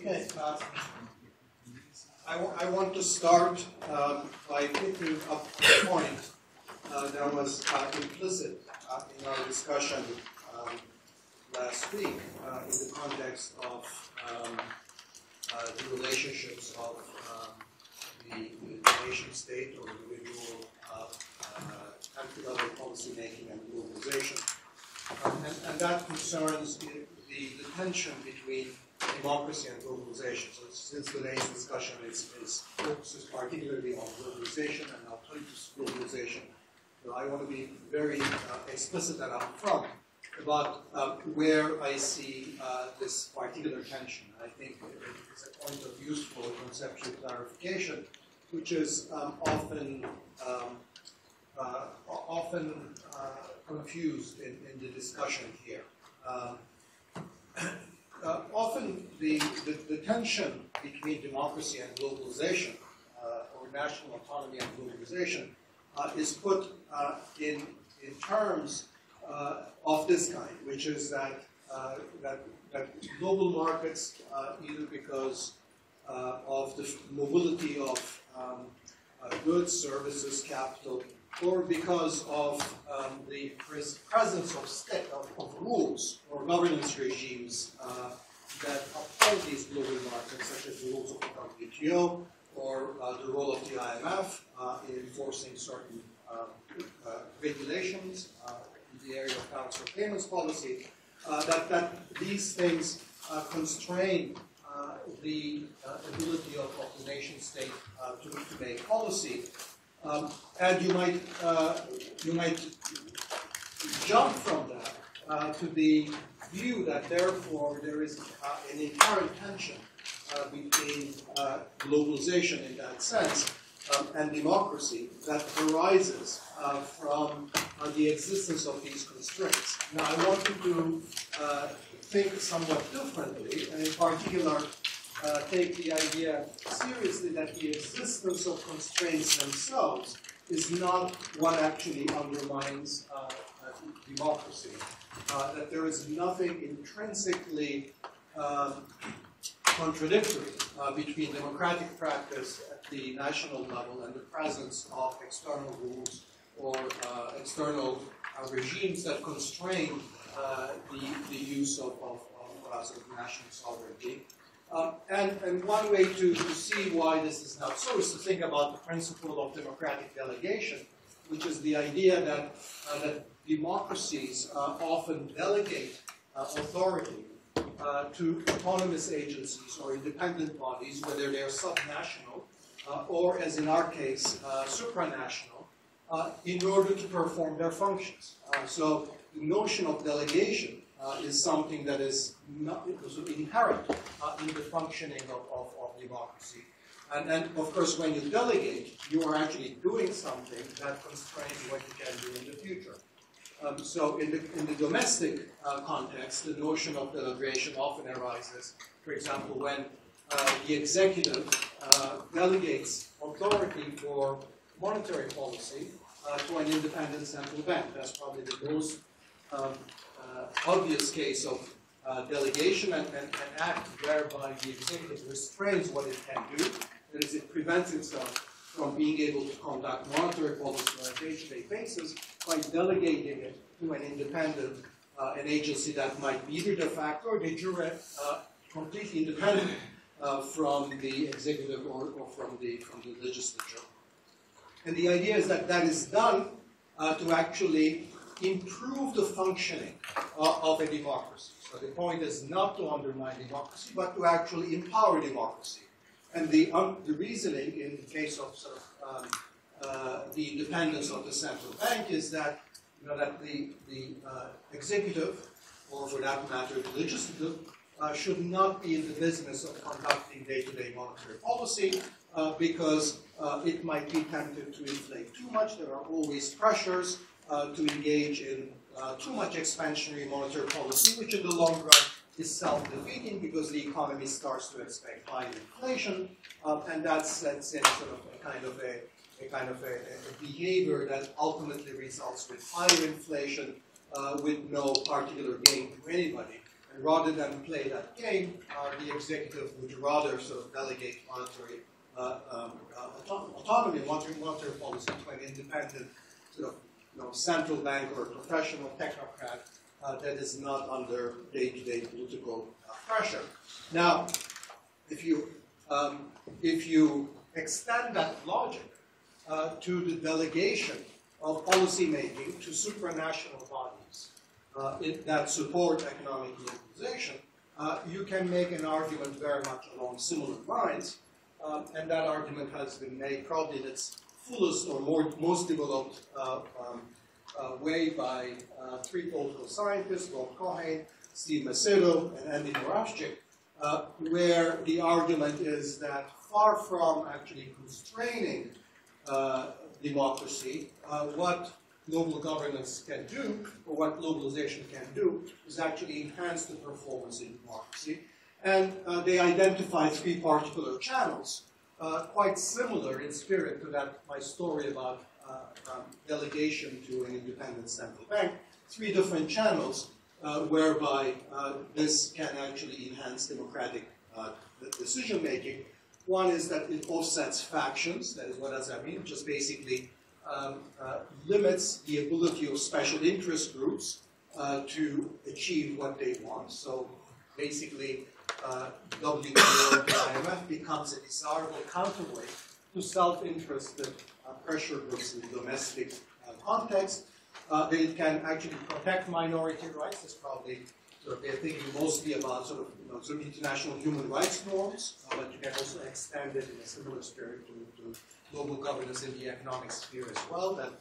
Okay, I want to start by picking up a point that was implicit in our discussion last week in the context of the relationships of the nation state or individual country-level policymaking and globalization. And that concerns the tension between democracy and globalization. So since today's discussion focuses particularly on globalization and alternatives to globalization, so I want to be very explicit and upfront about where I see this particular tension. I think it's a point of useful conceptual clarification, which is often confused in the discussion here. Often the tension between democracy and globalization, or national autonomy and globalization, is put in terms of this kind, which is that global markets, either because of the mobility of goods, services, capital, or because of the presence of rules or governance regimes that uphold these global markets, such as the rules of the WTO or the role of the IMF in enforcing certain regulations in the area of counter payments policy, that these things constrain the ability of the nation state to make policy. And you might jump from that to the view that therefore there is an inherent tension between globalization in that sense and democracy that arises from the existence of these constraints. Now, I want you to think somewhat differently, and in particular take the idea seriously that the existence of constraints themselves is not what actually undermines democracy. That there is nothing intrinsically contradictory between democratic practice at the national level and the presence of external rules or external regimes that constrain the use of sort of national sovereignty. And one way to see why this is not so is to think about the principle of democratic delegation, which is the idea that democracies often delegate authority to autonomous agencies or independent bodies, whether they're subnational or, as in our case, supranational, in order to perform their functions. So the notion of delegation is something that is not inherent in the functioning of democracy. And of course, when you delegate, you are actually doing something that constrains what you can do in the future. So in the domestic context, the notion of delegation often arises, for example, when the executive delegates authority for monetary policy to an independent central bank. That's probably the most obvious case of delegation and an act whereby the executive restrains what it can do. That is, it prevents itself from being able to conduct monetary policy on a day-to-day basis by delegating it to an independent, an agency that might be either de facto or de jure completely independent from the executive or from the legislature. And the idea is that that is done to actually improve the functioning of a democracy. So the point is not to undermine democracy, but to actually empower democracy. And the reasoning in the case of sort of the independence of the central bank is that, that the executive, or for that matter, the legislative, should not be in the business of conducting day-to-day monetary policy because it might be tempted to inflate too much. There are always pressures to engage in too much expansionary monetary policy, which in the long run is self-defeating because the economy starts to expect high inflation, and that sets in sort of a kind of a behavior that ultimately results with higher inflation with no particular gain to anybody. And rather than play that game, the executive would rather sort of delegate monetary autonomy, monetary policy to an independent sort of central bank or professional technocrat that is not under day-to-day political pressure. Now, if you extend that logic to the delegation of policy making to supranational bodies that support economic globalization, you can make an argument very much along similar lines, and that argument has been made probably in its fullest or most developed way by three political scientists, Rob Cohen, Steve Macedo, and Andy Moravchik, where the argument is that far from actually constraining democracy, what global governance can do, or what globalization can do, is actually enhance the performance in democracy. And they identify three particular channels, quite similar in spirit to that my story about delegation to an independent central bank. Three different channels whereby this can actually enhance democratic decision making. One is that it offsets factions. That is, what does that mean? Just basically limits the ability of special interest groups to achieve what they want. So basically, WTO and the IMF becomes a desirable counterweight to self-interested pressure groups in the domestic context. That it can actually protect minority rights. That's probably sort of, they're thinking mostly about sort of, sort of international human rights norms, but you can also extend it in a similar spirit to global governance in the economic sphere as well. That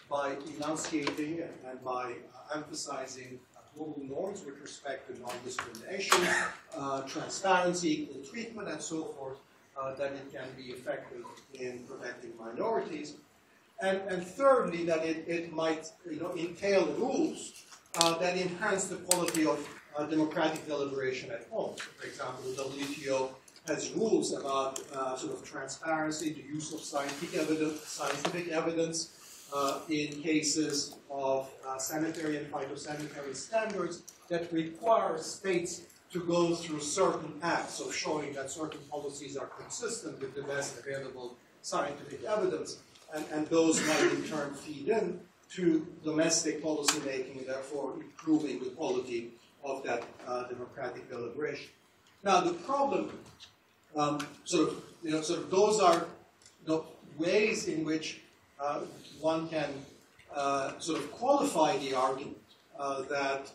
by enunciating and by emphasizing global norms with respect to non-discrimination, transparency, equal treatment, and so forth, that it can be effective in protecting minorities. And thirdly, that it might entail rules that enhance the quality of democratic deliberation at home. So, for example, the WTO has rules about sort of transparency, the use of scientific evidence in cases of sanitary and phytosanitary standards that require states to go through certain acts of showing that certain policies are consistent with the best available scientific evidence. And those might in turn feed in to domestic policy making, therefore improving the quality of that democratic deliberation. Now, the problem, sort of those are ways in which one can sort of qualify the argument that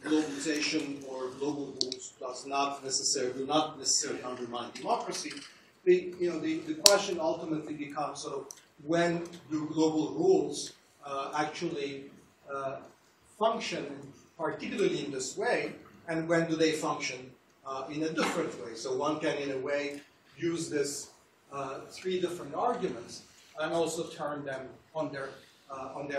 globalization or global rules do not necessarily undermine democracy. The question ultimately becomes sort of when do global rules actually function, particularly in this way, and when do they function in a different way? So one can, in a way, use this three different arguments and also turn them on their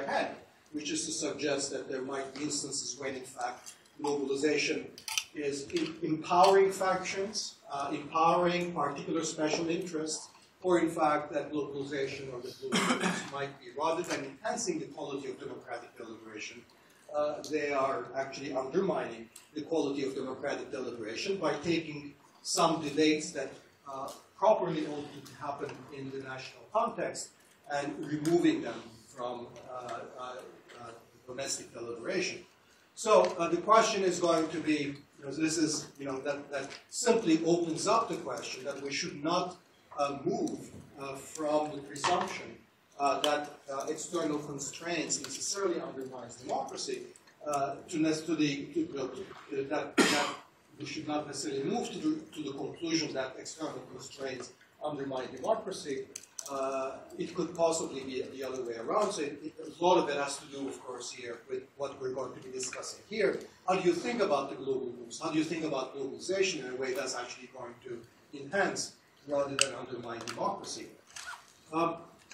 head, which is to suggest that there might be instances when, in fact, globalization is empowering factions, empowering particular special interests, or in fact that globalization or the global rules might be, rather than enhancing the quality of democratic deliberation, they are actually undermining the quality of democratic deliberation by taking some debates that properly ought to happen in the national context and removing them from domestic deliberation. So the question is going to be, this is, that simply opens up the question that we should not move from the presumption that external constraints necessarily undermines democracy that we should not necessarily move to the conclusion that external constraints undermine democracy, It could possibly be the other way around. So a lot of it has to do, of course, here with what we're going to be discussing here. How do you think about the global rules? How do you think about globalization in a way that's actually going to enhance rather than undermine democracy?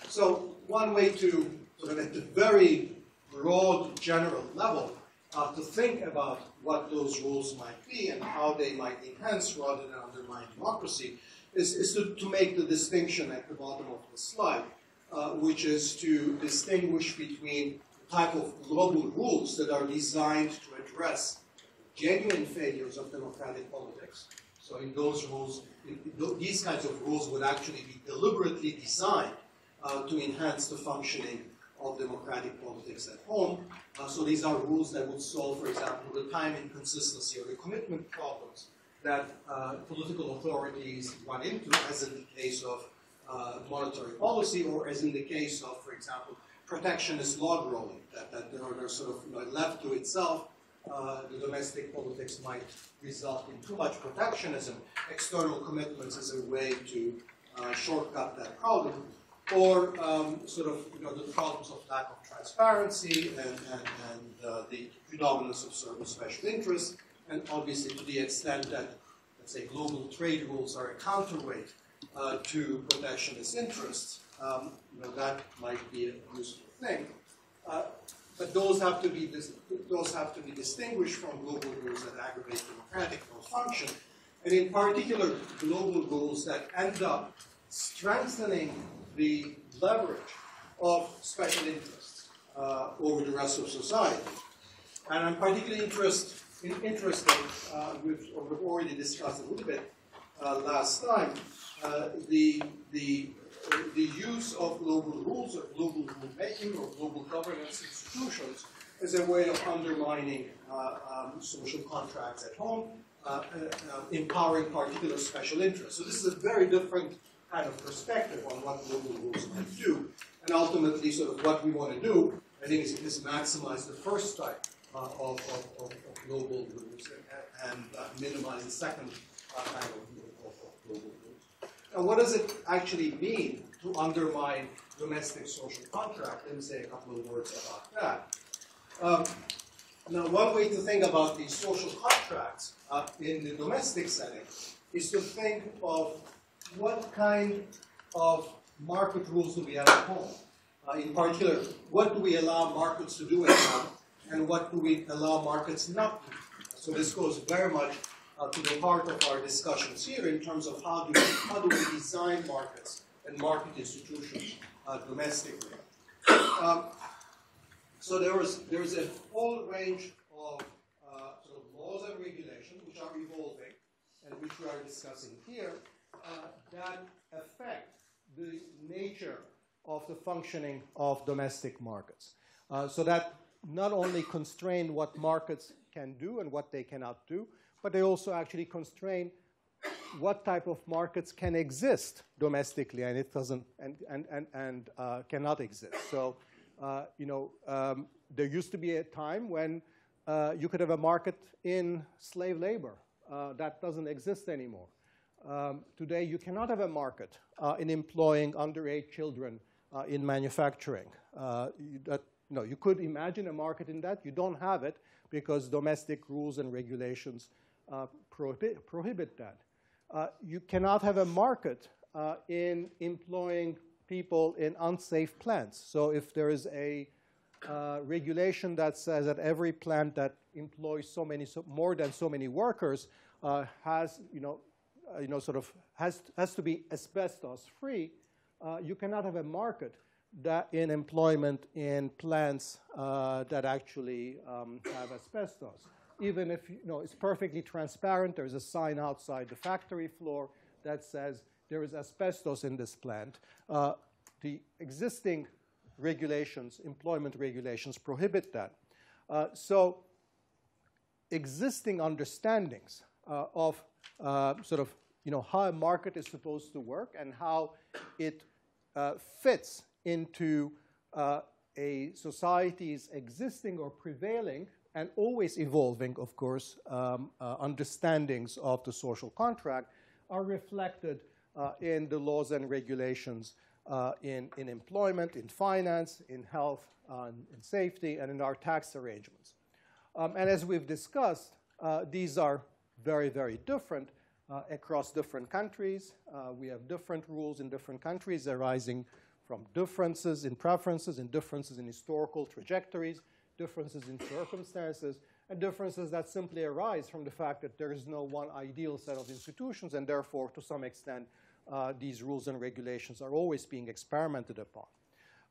So one way to, sort of at the very broad general level, to think about what those rules might be and how they might enhance rather than undermine democracy is to make the distinction at the bottom of the slide, which is to distinguish between the type of global rules that are designed to address genuine failures of democratic politics. So in those rules, these kinds of rules would actually be deliberately designed to enhance the functioning of democratic politics at home. So these are rules that would solve, for example, the time inconsistency or the commitment problems that political authorities run into, as in the case of monetary policy, or as in the case of, for example, protectionist log rolling, that they're sort of left to itself. The domestic politics might result in too much protectionism. External commitments is a way to shortcut that problem. Or sort of the problems of lack of transparency and the predominance of certain special interests, and obviously to the extent that, let's say, global trade rules are a counterweight to protectionist interests, that might be a useful thing. But those have to be distinguished from global rules that aggravate democratic function, and in particular global rules that end up strengthening the leverage of special interests over the rest of society. And I'm particularly interested, we've already discussed a little bit last time, the use of global rules or global rule-making or global governance institutions as a way of undermining social contracts at home, empowering particular special interests. So this is a very different kind of perspective on what global rules might do. And ultimately, sort of what we want to do, I think, is maximize the first type of global rules and minimize the second kind of global rules. Now, what does it actually mean to undermine domestic social contract? Let me say a couple of words about that. Now, one way to think about these social contracts in the domestic setting is to think of what kind of market rules do we have at home? In particular, what do we allow markets to do at home, and what do we allow markets not to do? So this goes very much to the heart of our discussions here in terms of how do we design markets and market institutions domestically. So there is a whole range of sort of laws and regulations which are evolving and which we are discussing here, that affect the nature of the functioning of domestic markets. So that not only constrain what markets can do and what they cannot do, but they also actually constrain what type of markets can exist domestically and it doesn't and cannot exist. So there used to be a time when you could have a market in slave labor. That doesn't exist anymore. Today, you cannot have a market in employing underage children in manufacturing. You could imagine a market in that. You don't have it because domestic rules and regulations prohibit that. You cannot have a market in employing people in unsafe plants. So if there is a regulation that says that every plant that employs more than so many workers has to be asbestos-free, you cannot have a market that in employment in plants that actually have asbestos. Even if it's perfectly transparent, there's a sign outside the factory floor that says there is asbestos in this plant. The existing regulations, employment regulations, prohibit that. So existing understandings of how a market is supposed to work and how it fits into a society's existing or prevailing and always evolving, of course, understandings of the social contract are reflected in the laws and regulations in employment, in finance, in health, in safety, and in our tax arrangements. And as we've discussed, these are very, very different across different countries. We have different rules in different countries arising from differences in preferences and differences in historical trajectories, differences in circumstances, and differences that simply arise from the fact that there is no one ideal set of institutions, and therefore, to some extent, these rules and regulations are always being experimented upon.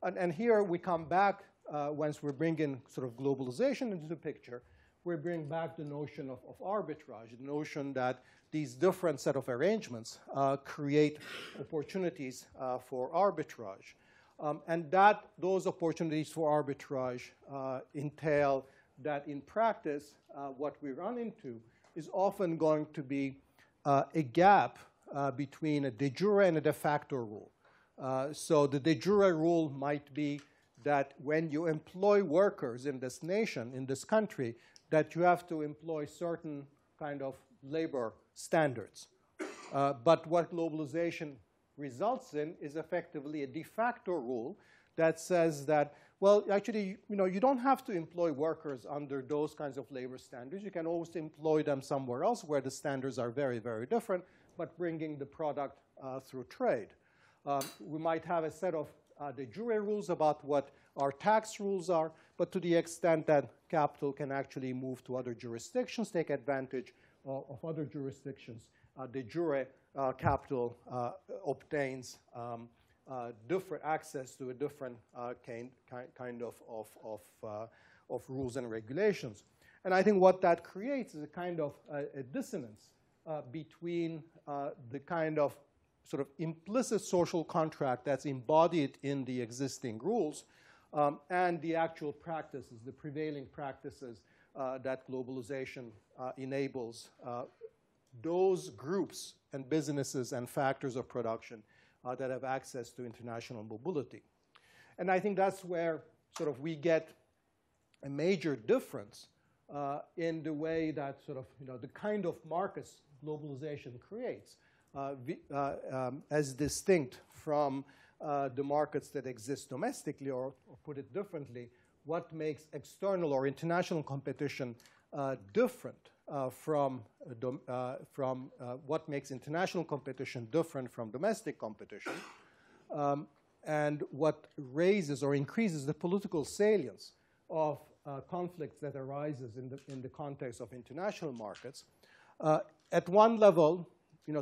And here we come back, once we're bringing sort of globalization into the picture, we bring back the notion of arbitrage, the notion that these different set of arrangements create opportunities for arbitrage. And that those opportunities for arbitrage entail that in practice, what we run into is often going to be a gap between a de jure and a de facto rule. So the de jure rule might be that when you employ workers in this nation, in this country, that you have to employ certain kind of labor standards. But what globalization results in is effectively a de facto rule that says that, well, actually, you don't have to employ workers under those kinds of labor standards. You can always employ them somewhere else where the standards are very, very different, but bringing the product through trade. We might have a set of de jure rules about what our tax rules are, but to the extent that capital can actually move to other jurisdictions, take advantage of other jurisdictions, de jure capital obtains different access to a different kind of rules and regulations. And I think what that creates is a kind of a dissonance between the kind of sort of implicit social contract that's embodied in the existing rules and the actual practices, the prevailing practices that globalization enables those groups and businesses and factors of production that have access to international mobility. And I think that's where sort of we get a major difference in the way that sort of, the kind of markets globalization creates as distinct from the markets that exist domestically, or put it differently, what makes external or international competition different from what makes international competition different from domestic competition, and what raises or increases the political salience of conflicts that arises in the context of international markets. At one level,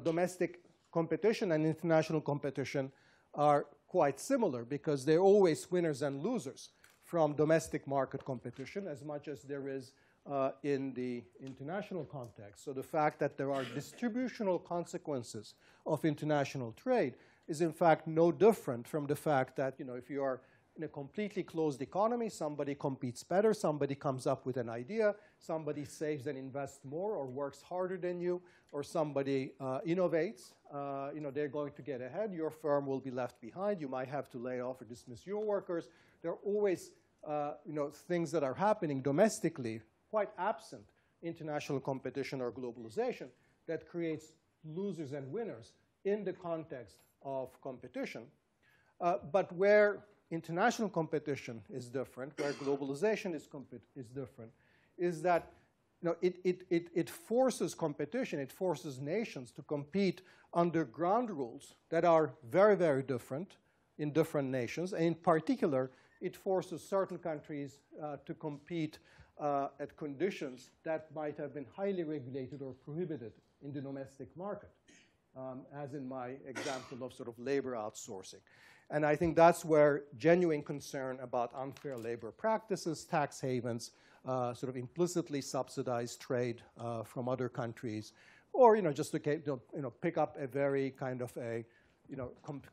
domestic competition and international competition are quite similar because they're always winners and losers from domestic market competition as much as there is in the international context. So the fact that there are distributional consequences of international trade is in fact no different from the fact that, if you are in a completely closed economy, somebody competes better, somebody comes up with an idea, somebody saves and invests more or works harder than you, or somebody innovates, they're going to get ahead. Your firm will be left behind. You might have to lay off or dismiss your workers. There are always things that are happening domestically, quite absent international competition or globalization, that creates losers and winners in the context of competition. But where international competition is different, where globalization is different, is that it forces competition, it forces nations to compete under ground rules that are very, very different in different nations. And in particular, it forces certain countries to compete at conditions that might have been highly regulated or prohibited in the domestic market, as in my example of sort of labor outsourcing. And I think that's where genuine concern about unfair labor practices, tax havens, sort of implicitly subsidized trade from other countries, or just to pick up a very kind of a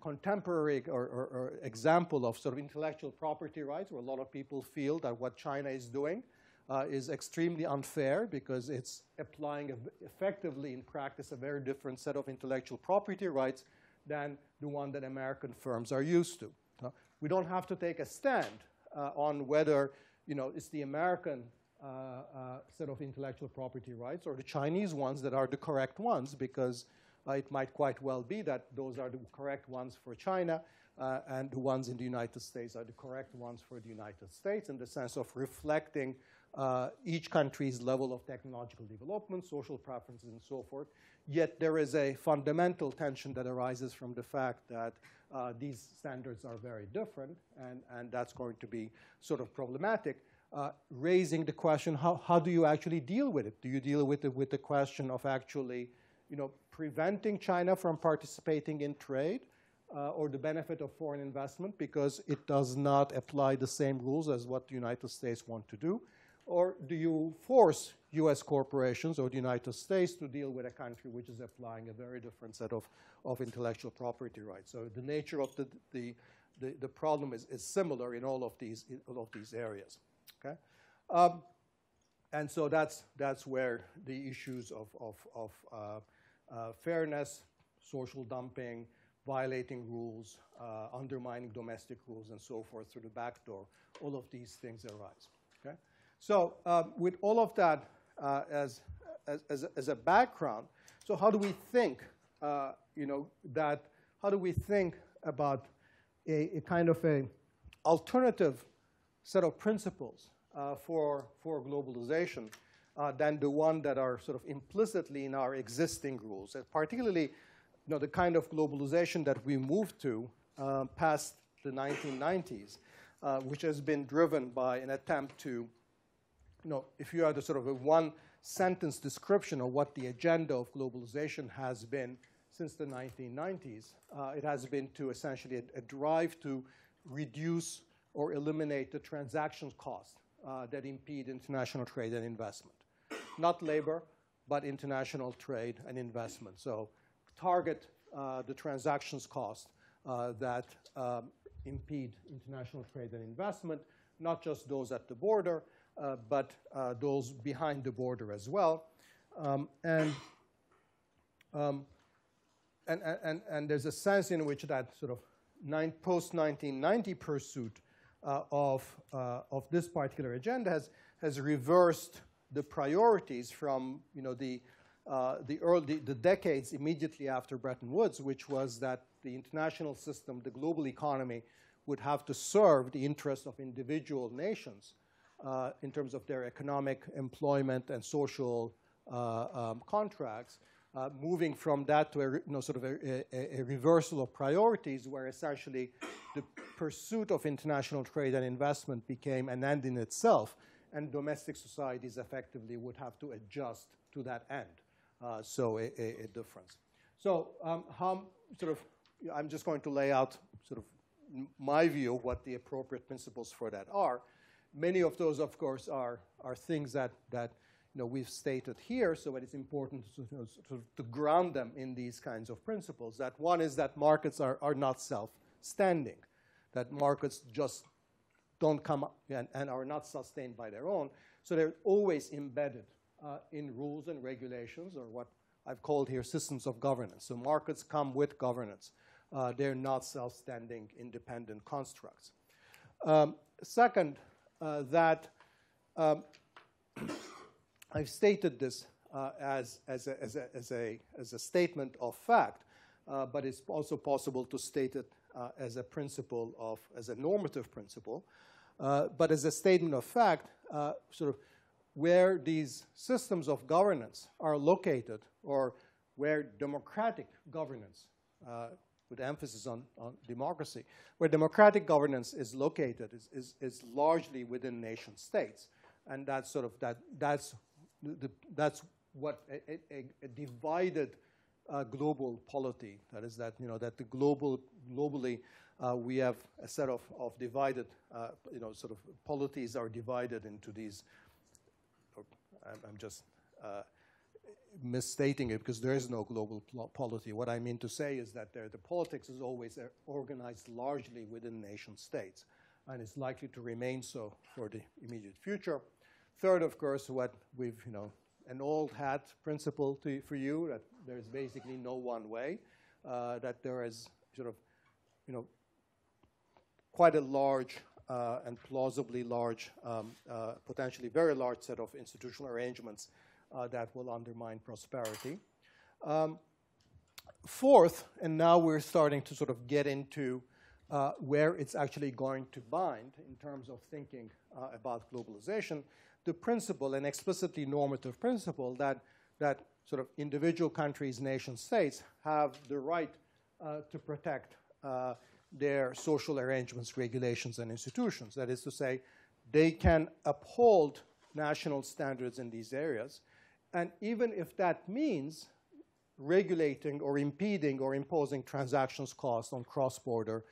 contemporary or example of sort of intellectual property rights, where a lot of people feel that what China is doing is extremely unfair because it's applying effectively in practice a very different set of intellectual property rights than the one that American firms are used to. We don't have to take a stand on whether it's the American set of intellectual property rights or the Chinese ones that are the correct ones, because it might quite well be that those are the correct ones for China, and the ones in the United States are the correct ones for the United States in the sense of reflecting each country's level of technological development, social preferences, and so forth. Yet there is a fundamental tension that arises from the fact that these standards are very different, and that's going to be sort of problematic, raising the question, how do you actually deal with it? Do you deal with it with the question of actually preventing China from participating in trade or the benefit of foreign investment because it does not apply the same rules as what the United States want to do? Or do you force U.S. corporations or the United States to deal with a country which is applying a very different set of intellectual property rights? So the nature of the problem is similar in all of these areas. Okay, and so that's where the issues of fairness, social dumping, violating rules, undermining domestic rules, and so forth through the back door, all of these things arise. Okay? So with all of that as a background, so how do we think, how do we think about a kind of a alternative set of principles for globalization than the one that are sort of implicitly in our existing rules, and particularly the kind of globalization that we moved to past the 1990s, which has been driven by an attempt to, if you had a sort of a one-sentence description of what the agenda of globalization has been since the 1990s, it has been to essentially a drive to reduce or eliminate the transaction costs that impede international trade and investment. Not labor, but international trade and investment. So target the transactions costs that impede international trade and investment, not just those at the border, but those behind the border as well. And there's a sense in which that sort of post-1990 pursuit of this particular agenda has reversed the priorities from the decades immediately after Bretton Woods, which was that the international system, the global economy, would have to serve the interests of individual nations in terms of their economic, employment, and social contracts. Moving from that to a reversal of priorities, where essentially the pursuit of international trade and investment became an end in itself, and domestic societies effectively would have to adjust to that end. So a difference. So I'm just going to lay out sort of my view of what the appropriate principles for that are. Many of those, of course, are things that we've stated here, so it is important to ground them in these kinds of principles. That one is that markets are not self-standing, that markets just don't come up and are not sustained by their own. So they're always embedded in rules and regulations, or what I've called here systems of governance. So markets come with governance. They're not self-standing, independent constructs. Second, that I've stated this as a statement of fact, but it's also possible to state it as a principle as a normative principle. But as a statement of fact, sort of where these systems of governance are located, or where democratic governance, with emphasis on democracy, where democratic governance is located is largely within nation states, and that's sort of that's what a divided global polity. That is that that the globally we have a set of divided sort of polities are divided into these. I'm just misstating it because there is no global polity. What I mean to say is that the politics is always organized largely within nation states, and it's likely to remain so for the immediate future. Third, of course, what we've an old hat principle for you, that there's basically no one way, that there is sort of quite a large and plausibly large, potentially very large set of institutional arrangements that will undermine prosperity. Fourth, and now we're starting to sort of get into where it's actually going to bind in terms of thinking about globalization, the principle, an explicitly normative principle that sort of individual countries, nation states have the right to protect their social arrangements, regulations, and institutions. That is to say, they can uphold national standards in these areas. And even if that means regulating or impeding or imposing transactions costs on cross-border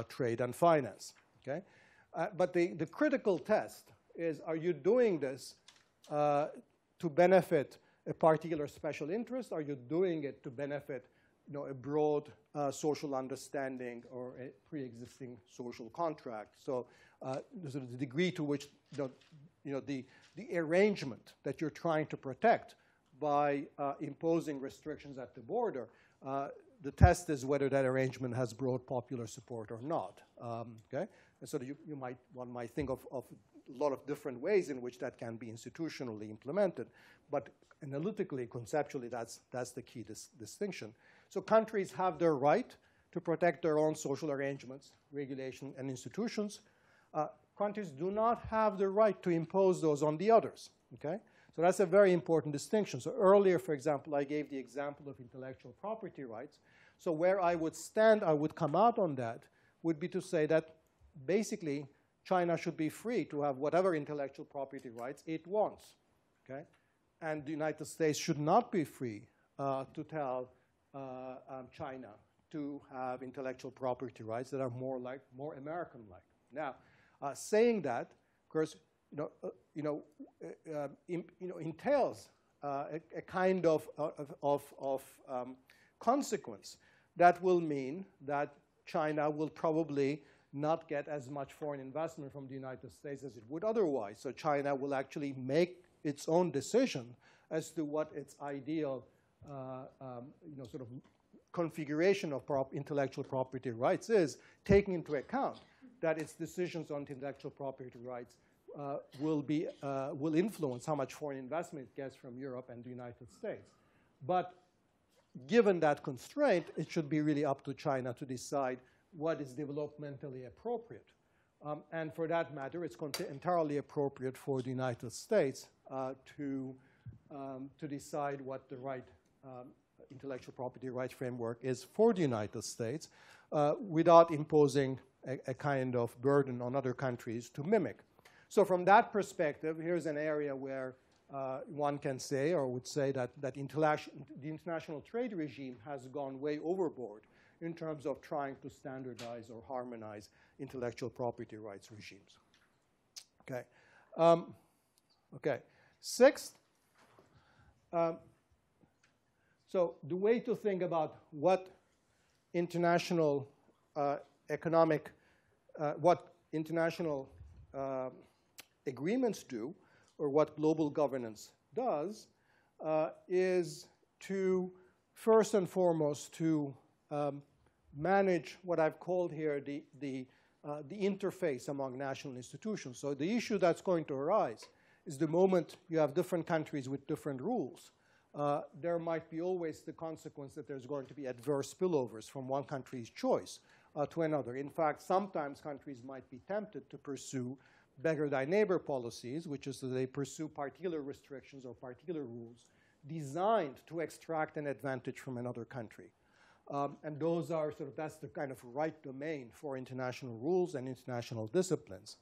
trade and finance, okay? But the critical test is, are you doing this to benefit a particular special interest? Are you doing it to benefit a broad social understanding or a pre-existing social contract? So the degree to which the arrangement that you're trying to protect by imposing restrictions at the border, the test is whether that arrangement has broad popular support or not. Okay, and so one might think of a lot of different ways in which that can be institutionally implemented, but analytically, conceptually, that's the key distinction. So countries have their right to protect their own social arrangements, regulation, and institutions. Countries do not have the right to impose those on the others. Okay, so that's a very important distinction. So earlier, for example, I gave the example of intellectual property rights. So where I would stand, I would come out on that, would be to say that basically China should be free to have whatever intellectual property rights it wants. Okay, and the United States should not be free to tell China to have intellectual property rights that are more American-like. Now, saying that, of course, entails a kind of consequence that will mean that China will probably not get as much foreign investment from the United States as it would otherwise. So China will actually make its own decision as to what its ideal sort of configuration of intellectual property rights is, taking into account that its decisions on intellectual property rights will influence how much foreign investment it gets from Europe and the United States. But given that constraint, it should be really up to China to decide what is developmentally appropriate. And for that matter, it's entirely appropriate for the United States to decide what the right intellectual property rights framework is for the United States without imposing a kind of burden on other countries to mimic. So from that perspective, here's an area where one can say or would say that the international trade regime has gone way overboard in terms of trying to standardize or harmonize intellectual property rights regimes. Okay. Okay. Sixth, so the way to think about what international international agreements do, or what global governance does, is to first and foremost to manage what I've called here the interface among national institutions. So the issue that's going to arise is the moment you have different countries with different rules, there might be always the consequence that there's going to be adverse spillovers from one country's choice to another. In fact, sometimes countries might be tempted to pursue beggar thy neighbor policies, which is that they pursue particular restrictions or particular rules designed to extract an advantage from another country. And those are that's the kind of right domain for international rules and international disciplines.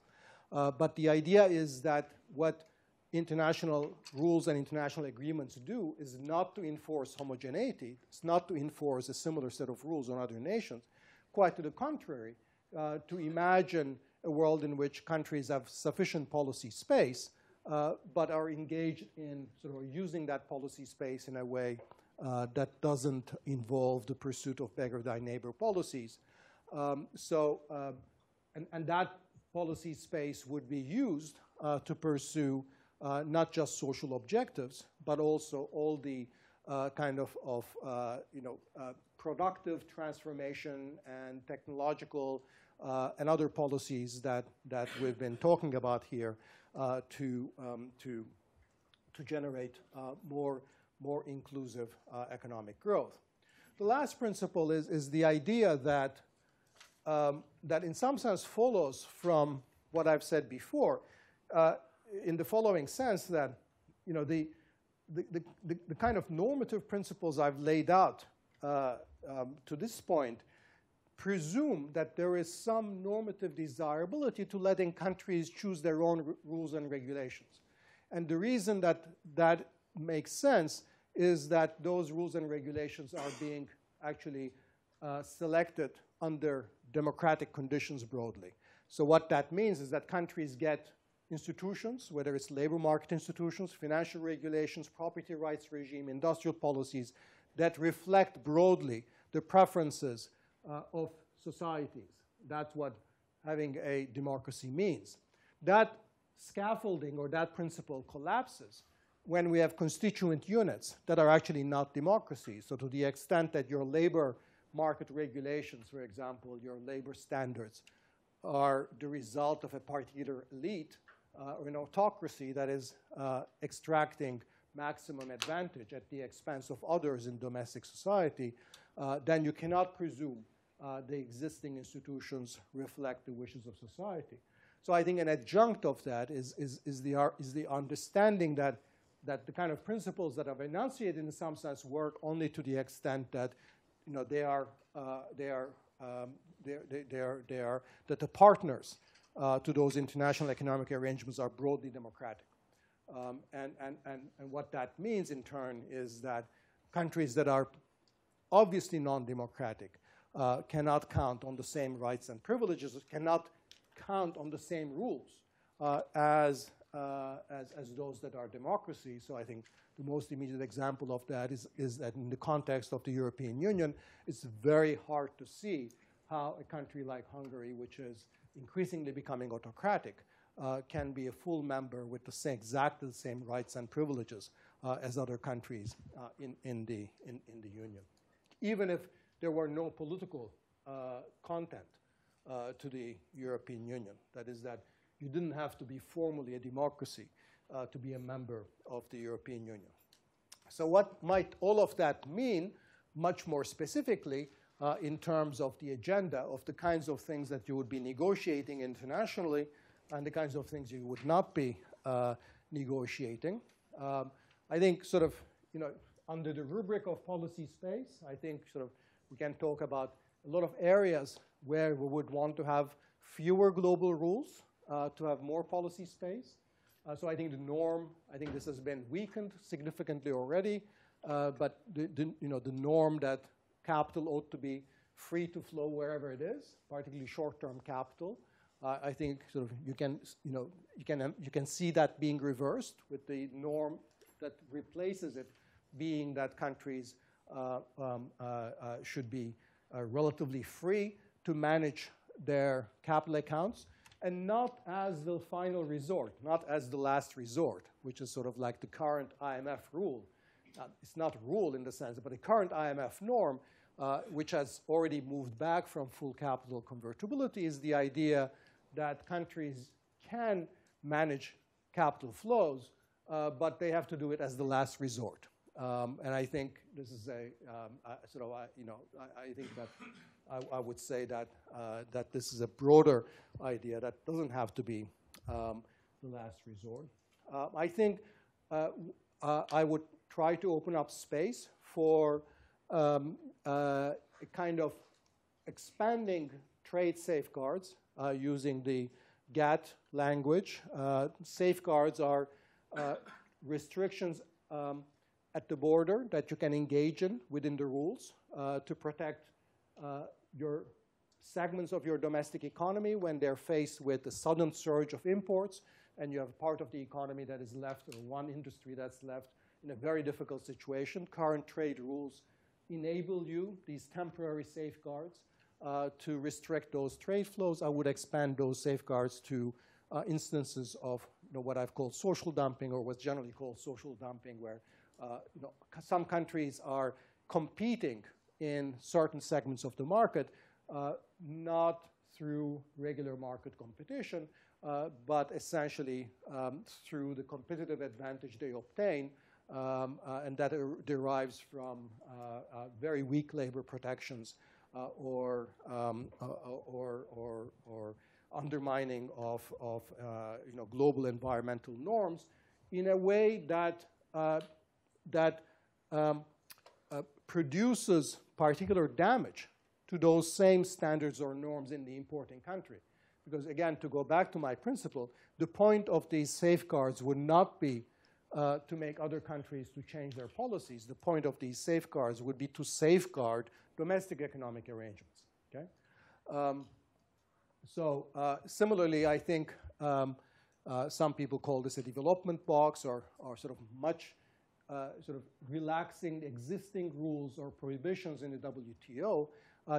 But the idea is that what international rules and international agreements do is not to enforce homogeneity. It's not to enforce a similar set of rules on other nations. Quite to the contrary, to imagine a world in which countries have sufficient policy space, but are engaged in using that policy space in a way that doesn't involve the pursuit of beggar thy neighbor policies. And that policy space would be used to pursue not just social objectives, but also all the kind of productive transformation and technological and other policies that we've been talking about here to generate more inclusive economic growth. The last principle is the idea that, that in some sense follows from what I've said before, in the following sense that, you know, the kind of normative principles I've laid out to this point presume that there is some normative desirability to letting countries choose their own rules and regulations. And the reason that that makes sense is that those rules and regulations are being actually selected under democratic conditions broadly. So what that means is that countries get institutions, whether it's labor market institutions, financial regulations, property rights regime, industrial policies, that reflect broadly the preferences of societies. That's what having a democracy means. That scaffolding or that principle collapses when we have constituent units that are actually not democracies. So to the extent that your labor market regulations, for example, your labor standards, are the result of a particular elite or an autocracy that is extracting maximum advantage at the expense of others in domestic society, then you cannot presume the existing institutions reflect the wishes of society. So I think an adjunct of that is the understanding that the kind of principles that I've enunciated in some sense work only to the extent that, you know, that the partners to those international economic arrangements are broadly democratic. And what that means in turn is that countries that are obviously non-democratic cannot count on the same rights and privileges, cannot count on the same rules as those that are democracies. So I think the most immediate example of that is that in the context of the European Union, it's very hard to see how a country like Hungary, which is increasingly becoming autocratic, can be a full member with exactly the same rights and privileges as other countries in the Union. Even if there were no political content to the European Union. That is that you didn't have to be formally a democracy to be a member of the European Union. So what might all of that mean, much more specifically, in terms of the agenda of the kinds of things that you would be negotiating internationally and the kinds of things you would not be negotiating? I think sort of, you know, under the rubric of policy space, I think sort of we can talk about a lot of areas where we would want to have fewer global rules to have more policy space. So I think the norm, I think this has been weakened significantly already, but the norm that capital ought to be free to flow wherever it is, particularly short-term capital. I think sort of you can see that being reversed with the norm that replaces it being that countries should be relatively free to manage their capital accounts, and not as the final resort, not as the last resort, which is sort of like the current IMF rule. It's not rule in the sense, but the current IMF norm, which has already moved back from full capital convertibility, is the idea that countries can manage capital flows, but they have to do it as the last resort. And I think this is I think that I would say that that this is a broader idea that doesn't have to be the last resort. I think I would try to open up space for a kind of expanding trade safeguards using the GATT language. Safeguards are restrictions at the border that you can engage in within the rules to protect your segments of your domestic economy when they're faced with a sudden surge of imports, and you have part of the economy that is left, or one industry that's left in a very difficult situation. Current trade rules enable you, these temporary safeguards, to restrict those trade flows. I would expand those safeguards to instances of what I've called social dumping, or what's generally called social dumping, where some countries are competing in certain segments of the market, not through regular market competition, but essentially through the competitive advantage they obtain and that derives from very weak labor protections or undermining of global environmental norms in a way that produces particular damage to those same standards or norms in the importing country. Because again, to go back to my principle, the point of these safeguards would not be to make other countries to change their policies. The point of these safeguards would be to safeguard domestic economic arrangements. Okay? Similarly, I think some people call this a development box or sort of much sort of relaxing existing rules or prohibitions in the WTO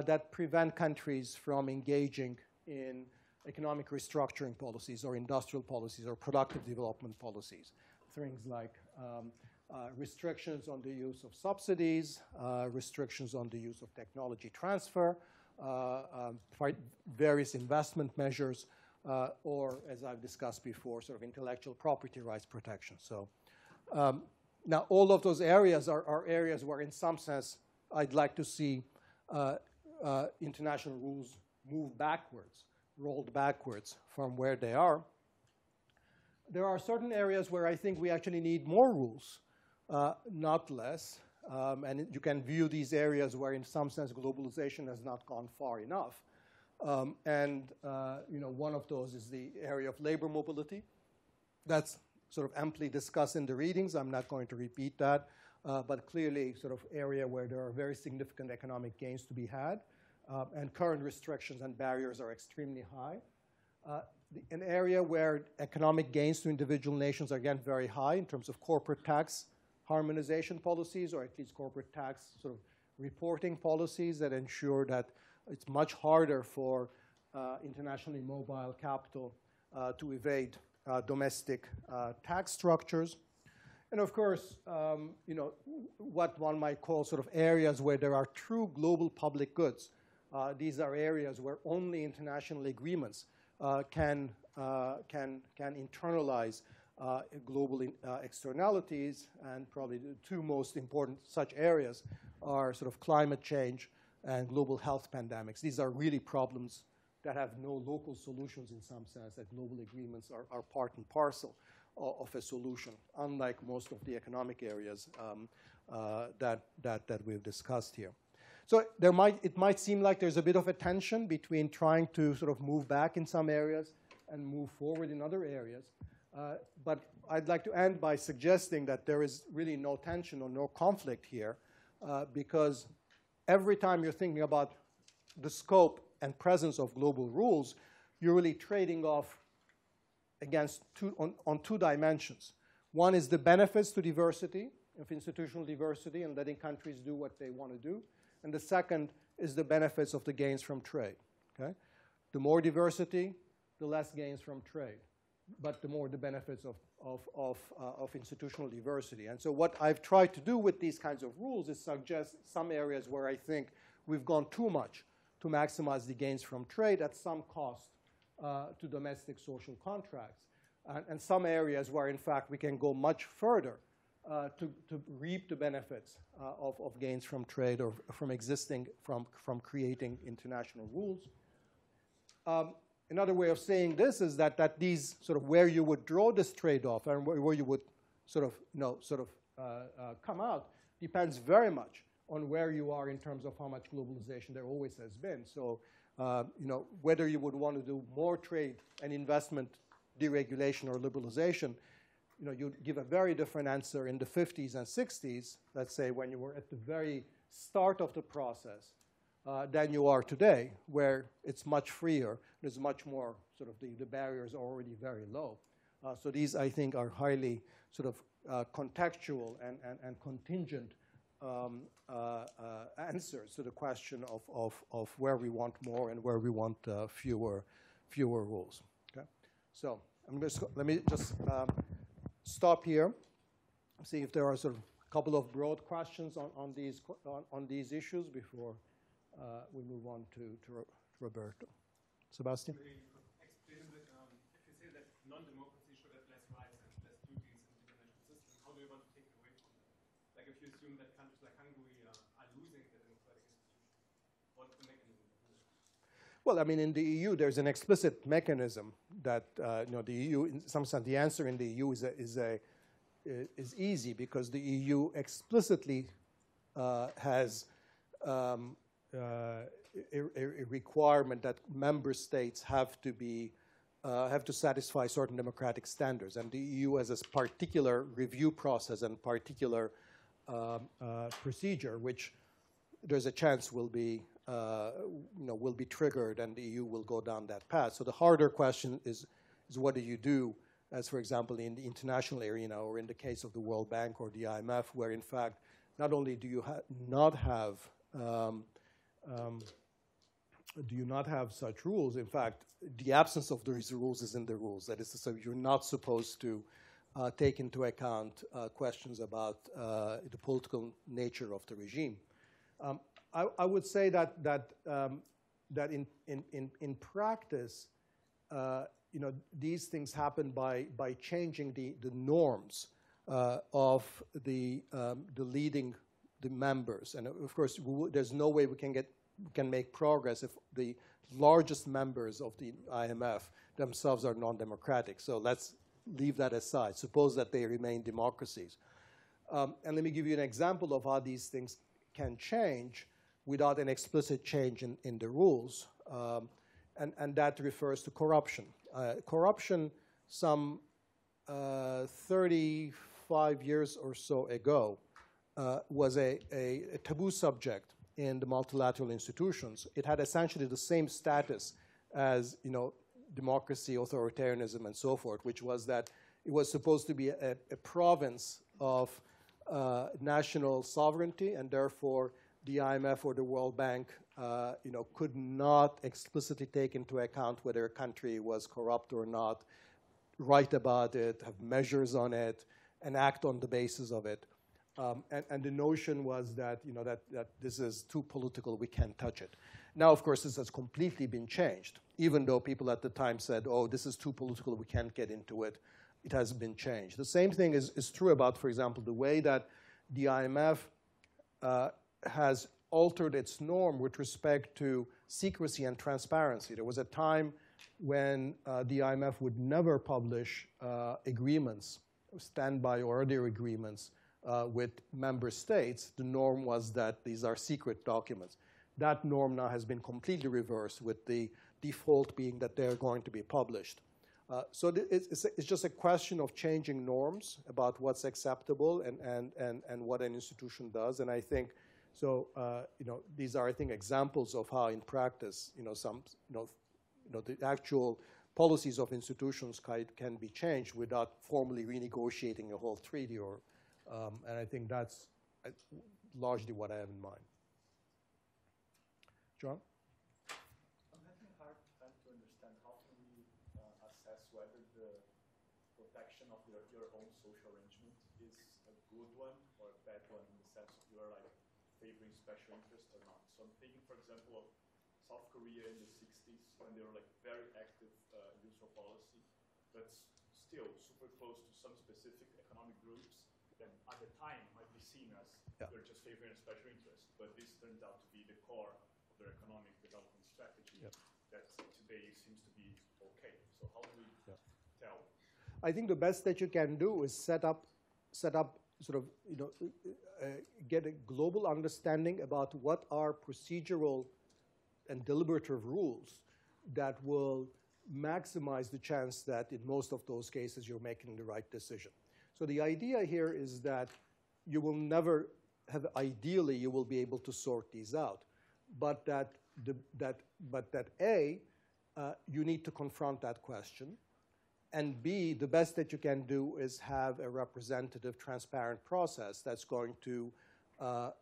that prevent countries from engaging in economic restructuring policies or industrial policies or productive development policies. Things like restrictions on the use of subsidies, restrictions on the use of technology transfer, various investment measures, or, as I've discussed before, sort of intellectual property rights protection. So now all of those areas are areas where, in some sense, I'd like to see international rules move backwards, rolled backwards from where they are. There are certain areas where I think we actually need more rules, not less. And you can view these areas where, in some sense, globalization has not gone far enough. One of those is the area of labor mobility. That's sort of amply discussed in the readings. I'm not going to repeat that. But clearly, sort of area where there are very significant economic gains to be had. And current restrictions and barriers are extremely high. An area where economic gains to individual nations are, again, very high in terms of corporate tax harmonization policies, or at least corporate tax sort of reporting policies that ensure that it's much harder for internationally mobile capital to evade domestic tax structures. And of course, what one might call sort of areas where there are true global public goods. These are areas where only international agreements can internalize global externalities, and probably the two most important such areas are sort of climate change and global health pandemics. These are really problems that have no local solutions in some sense, that global agreements are part and parcel of a solution, unlike most of the economic areas that we've discussed here. So it might seem like there's a bit of a tension between trying to sort of move back in some areas and move forward in other areas. But I'd like to end by suggesting that there is really no tension or no conflict here, because every time you're thinking about the scope and presence of global rules, you're really trading off against on two dimensions. One is the benefits to diversity, of institutional diversity, and letting countries do what they want to do. And the second is the benefits of the gains from trade. Okay? The more diversity, the less gains from trade, but the more the benefits of institutional diversity. And so what I've tried to do with these kinds of rules is suggest some areas where I think we've gone too much to maximize the gains from trade at some cost to domestic social contracts, and some areas where, in fact, we can go much further to reap the benefits of gains from trade or from creating international rules. Another way of saying this is that these sort of where you would draw this trade-off and where you would sort of come out depends very much on where you are in terms of how much globalization there always has been. So whether you would want to do more trade and investment deregulation or liberalization, you'd give a very different answer in the 50s and 60s, let's say, when you were at the very start of the process, than you are today, where it's much freer. There's much more sort of the barriers are already very low. So these, I think, are highly sort of contextual and contingent answers to the question of where we want more and where we want fewer rules. Okay? So let me just stop here, see if there are sort of a couple of broad questions on these issues before we move on to Roberto. Sebastian? Explain a bit, if you say that non-democracy should have less rights and less duties in the international system, how do you want to take away from you assume that countries like Hungary are losing their democratic institutions? What's the mechanism to do that? Well, I mean, in the EU, there's an explicit mechanism that the EU, in some sense, the answer in the EU is easy because the EU explicitly has a requirement that member states have to satisfy certain democratic standards, and the EU has a particular review process and particular procedure, which there's a chance will be triggered, and the EU will go down that path. So the harder question is what do you do, as for example in the international arena, or in the case of the World Bank or the IMF, where in fact not only do you not have such rules, in fact the absence of these rules is in the rules. That is to say, you're not supposed to take into account questions about the political nature of the regime. I would say that in practice, these things happen by changing the norms of the leading the members, and of course there's no way we can make progress if the largest members of the IMF themselves are non-democratic. So let's leave that aside. Suppose that they remain democracies, and let me give you an example of how these things can change without an explicit change in the rules, and that refers to corruption. Corruption, some 35 years or so ago, was a taboo subject in the multilateral institutions. It had essentially the same status as democracy, authoritarianism, and so forth, which was that it was supposed to be a province of national sovereignty, and therefore the IMF or the World Bank could not explicitly take into account whether a country was corrupt or not, write about it, have measures on it, and act on the basis of it. And the notion was that that this is too political, we can't touch it. Now, of course, this has completely been changed. Even though people at the time said, oh, this is too political, we can't get into it, it has been changed. The same thing is true about, for example, the way that the IMF has altered its norm with respect to secrecy and transparency. There was a time when the IMF would never publish agreements, standby or other agreements with member states. The norm was that these are secret documents. That norm now has been completely reversed, with the default being that they're going to be published. So it's just a question of changing norms about what's acceptable and what an institution does. And I think so. These are, I think, examples of how, in practice, the actual policies of institutions can be changed without formally renegotiating a whole treaty. And I think that's largely what I have in mind. John? I'm having a hard time to understand how can we assess whether the protection of your own social arrangement is a good one or a bad one, in the sense of you're like favoring special interest or not. So I'm thinking, for example, of South Korea in the 60s, when they were like very active industrial policy, but still super close to some specific economic groups that at the time might be seen as you're just favoring a special interest, but this turns out to be the core of their economic development strategy that today seems to be okay. So how do we tell? I think the best that you can do is set up sort of, get a global understanding about what are procedural and deliberative rules that will maximize the chance that in most of those cases you're making the right decision. So the idea here is that you will never have, ideally, you will be able to sort these out, but that A, you need to confront that question, and B, the best that you can do is have a representative, transparent process that's going to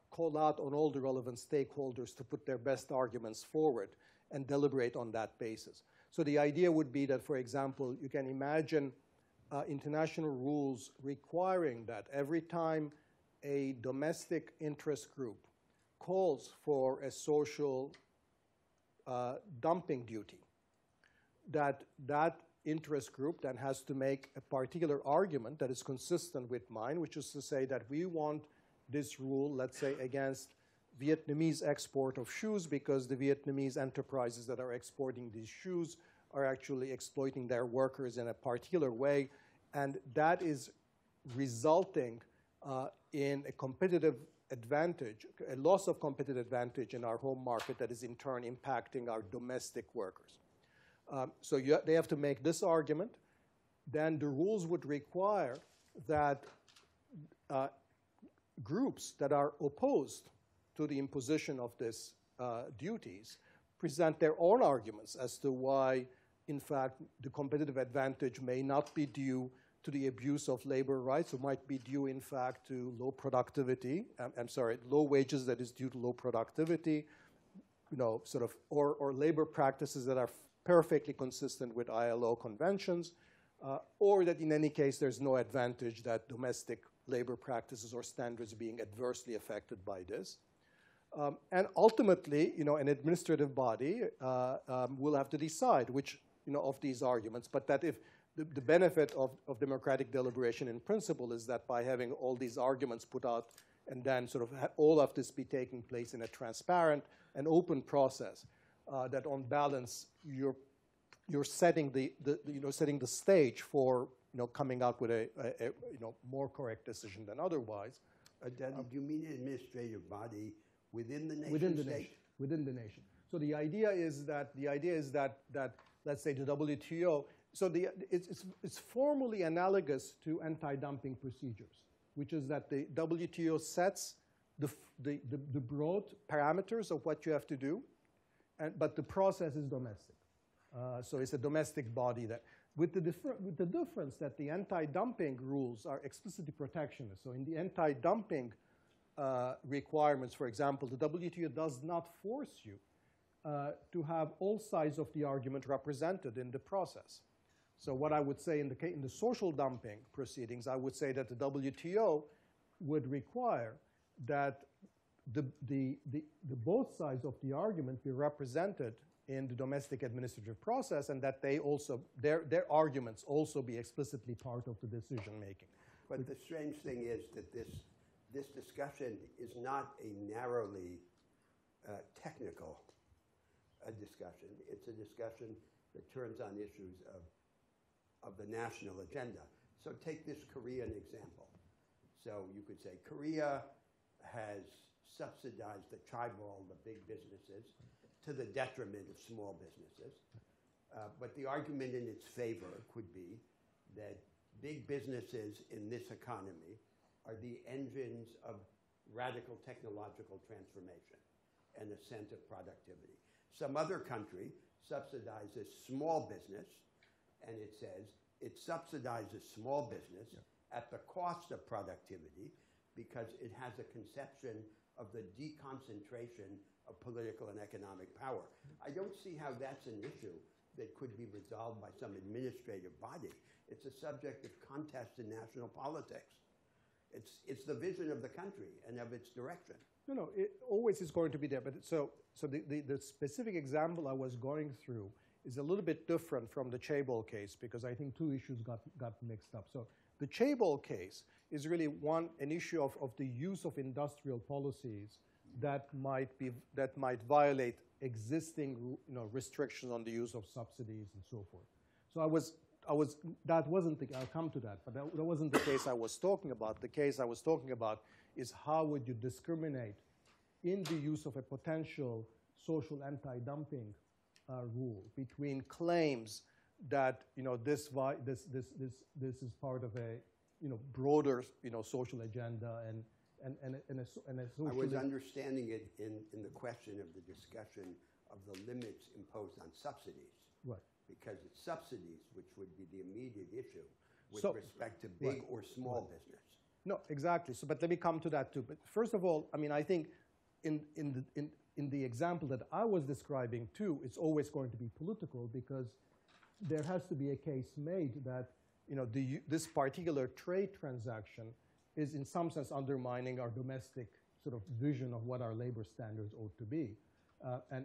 call out on all the relevant stakeholders to put their best arguments forward and deliberate on that basis. So the idea would be that, for example, you can imagine international rules requiring that every time a domestic interest group calls for a social dumping duty, that interest group then has to make a particular argument that is consistent with mine, which is to say that we want this rule, let's say, against Vietnamese export of shoes because the Vietnamese enterprises that are exporting these shoes are actually exploiting their workers in a particular way, and that is resulting in a competitive advantage, a loss of competitive advantage in our home market that is in turn impacting our domestic workers. So they have to make this argument. Then the rules would require that groups that are opposed to the imposition of these duties present their own arguments as to why, in fact, the competitive advantage may not be due to the abuse of labor rights, or might be due, in fact, to low productivity. Low wages that is due to low productivity, or labor practices that are perfectly consistent with ILO conventions, or that in any case there's no advantage that domestic labor practices or standards being adversely affected by this. And ultimately, an administrative body will have to decide which of these arguments, but that if the benefit of democratic deliberation in principle is that by having all these arguments put out and then sort of all of this be taking place in a transparent and open process, that on balance you're setting setting the stage for coming out with a more correct decision than otherwise. Do you mean an administrative body within the nation state? Within the nation. So the idea is that let's say the WTO. So it's formally analogous to anti-dumping procedures, which is that the WTO sets the broad parameters of what you have to do, but the process is domestic. So it's a domestic body that, with the difference that the anti-dumping rules are explicitly protectionist. So in the anti-dumping requirements, for example, the WTO does not force you to have all sides of the argument represented in the process. So what I would say in the social dumping proceedings, I would say that the WTO would require that the both sides of the argument be represented in the domestic administrative process, and that they also their arguments also be explicitly part of the decision making. But the strange thing is that this discussion is not a narrowly technical discussion. It's a discussion that turns on issues of the national agenda. So take this Korean example. So you could say Korea has subsidized the tribal, the big businesses, to the detriment of small businesses. But the argument in its favor could be that big businesses in this economy are the engines of radical technological transformation and ascent of productivity. Some other country subsidizes small business, and it says it subsidizes small business at the cost of productivity because it has a conception of the deconcentration of political and economic power. I don't see how that's an issue that could be resolved by some administrative body. It's a subject of contest in national politics. It's the vision of the country and of its direction. No, it always is going to be there. But so the specific example I was going through is a little bit different from the Chaebol case because I think two issues got mixed up. So the Chaebol case is really an issue of the use of industrial policies that might violate existing restrictions on the use of subsidies and so forth. So I'll come to that, but that wasn't the case I was talking about. The case I was talking about is how would you discriminate in the use of a potential social anti-dumping rule between claims that this is part of a broader social agenda and a social. I was understanding it in the question of the discussion of the limits imposed on subsidies. Right. Because it's subsidies which would be the immediate issue with respect to big or small business. No, exactly. So, but let me come to that too. But first of all, I mean, I think in the example that I was describing too, it's always going to be political because there has to be a case made that this particular trade transaction is in some sense undermining our domestic sort of vision of what our labor standards ought to be,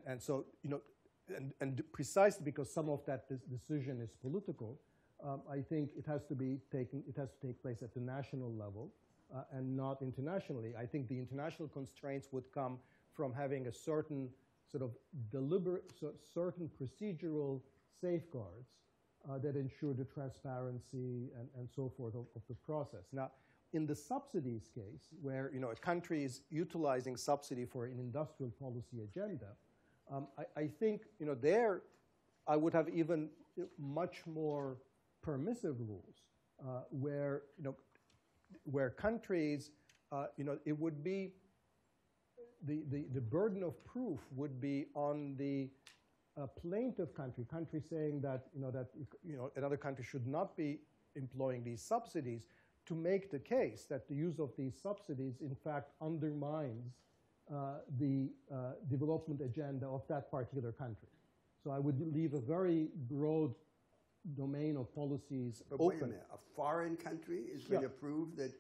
and so and precisely because some of that decision is political, I think it has to take place at the national level, and not internationally. I think the international constraints would come from having a certain sort of certain procedural safeguards that ensure the transparency and so forth of the process. Now, in the subsidies case, where a country is utilizing subsidy for an industrial policy agenda, I think there I would have even much more permissive rules where countries, it would be the burden of proof would be on the plaintiff country saying that another country should not be employing these subsidies, to make the case that the use of these subsidies in fact undermines the development agenda of that particular country. So I would leave a very broad domain of policies But open. wait a minute, a foreign country is going to prove that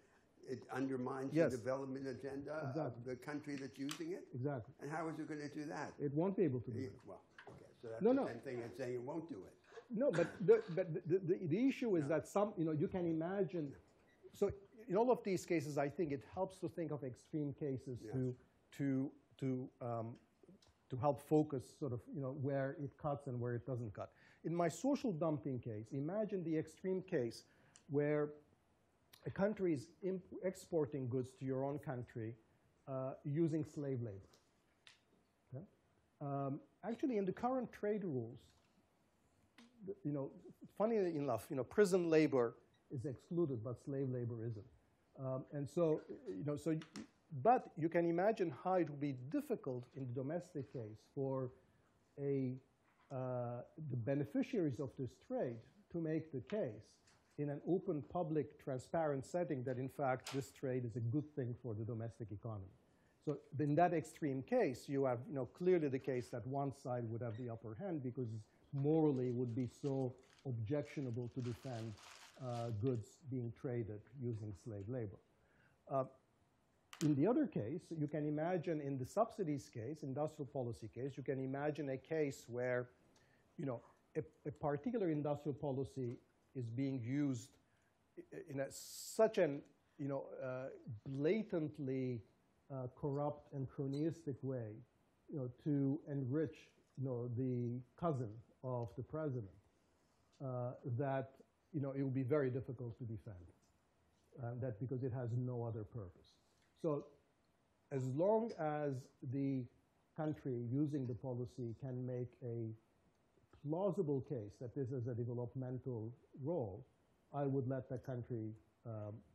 it undermines Yes. the development agenda of Exactly. the country that's using it? Exactly. And how is it going to do that? It won't be able to do Yeah, it. well, okay, so that's No, the no. same thing as saying it won't do it. No, but the issue is that you can imagine, so in all of these cases, I think it helps to think of extreme cases Yes. to help focus sort of, where it cuts and where it doesn't cut. In my social dumping case, imagine the extreme case where a country is exporting goods to your own country using slave labor. Okay? Actually, in the current trade rules, funny enough, prison labor is excluded, but slave labor isn't. And so, but you can imagine how it would be difficult in the domestic case for the beneficiaries of this trade to make the case in an open, public, transparent setting that, in fact, this trade is a good thing for the domestic economy. So in that extreme case, you have clearly the case that one side would have the upper hand because morally it would be so objectionable to defend goods being traded using slave labor. In the other case, you can imagine in the subsidies case, industrial policy case, you can imagine a case where a particular industrial policy is being used in such an blatantly corrupt and cronyistic way to enrich the cousin of the president that it will be very difficult to defend, that because it has no other purpose. So as long as the country using the policy can make a plausible case that this is a developmental role, I would let that country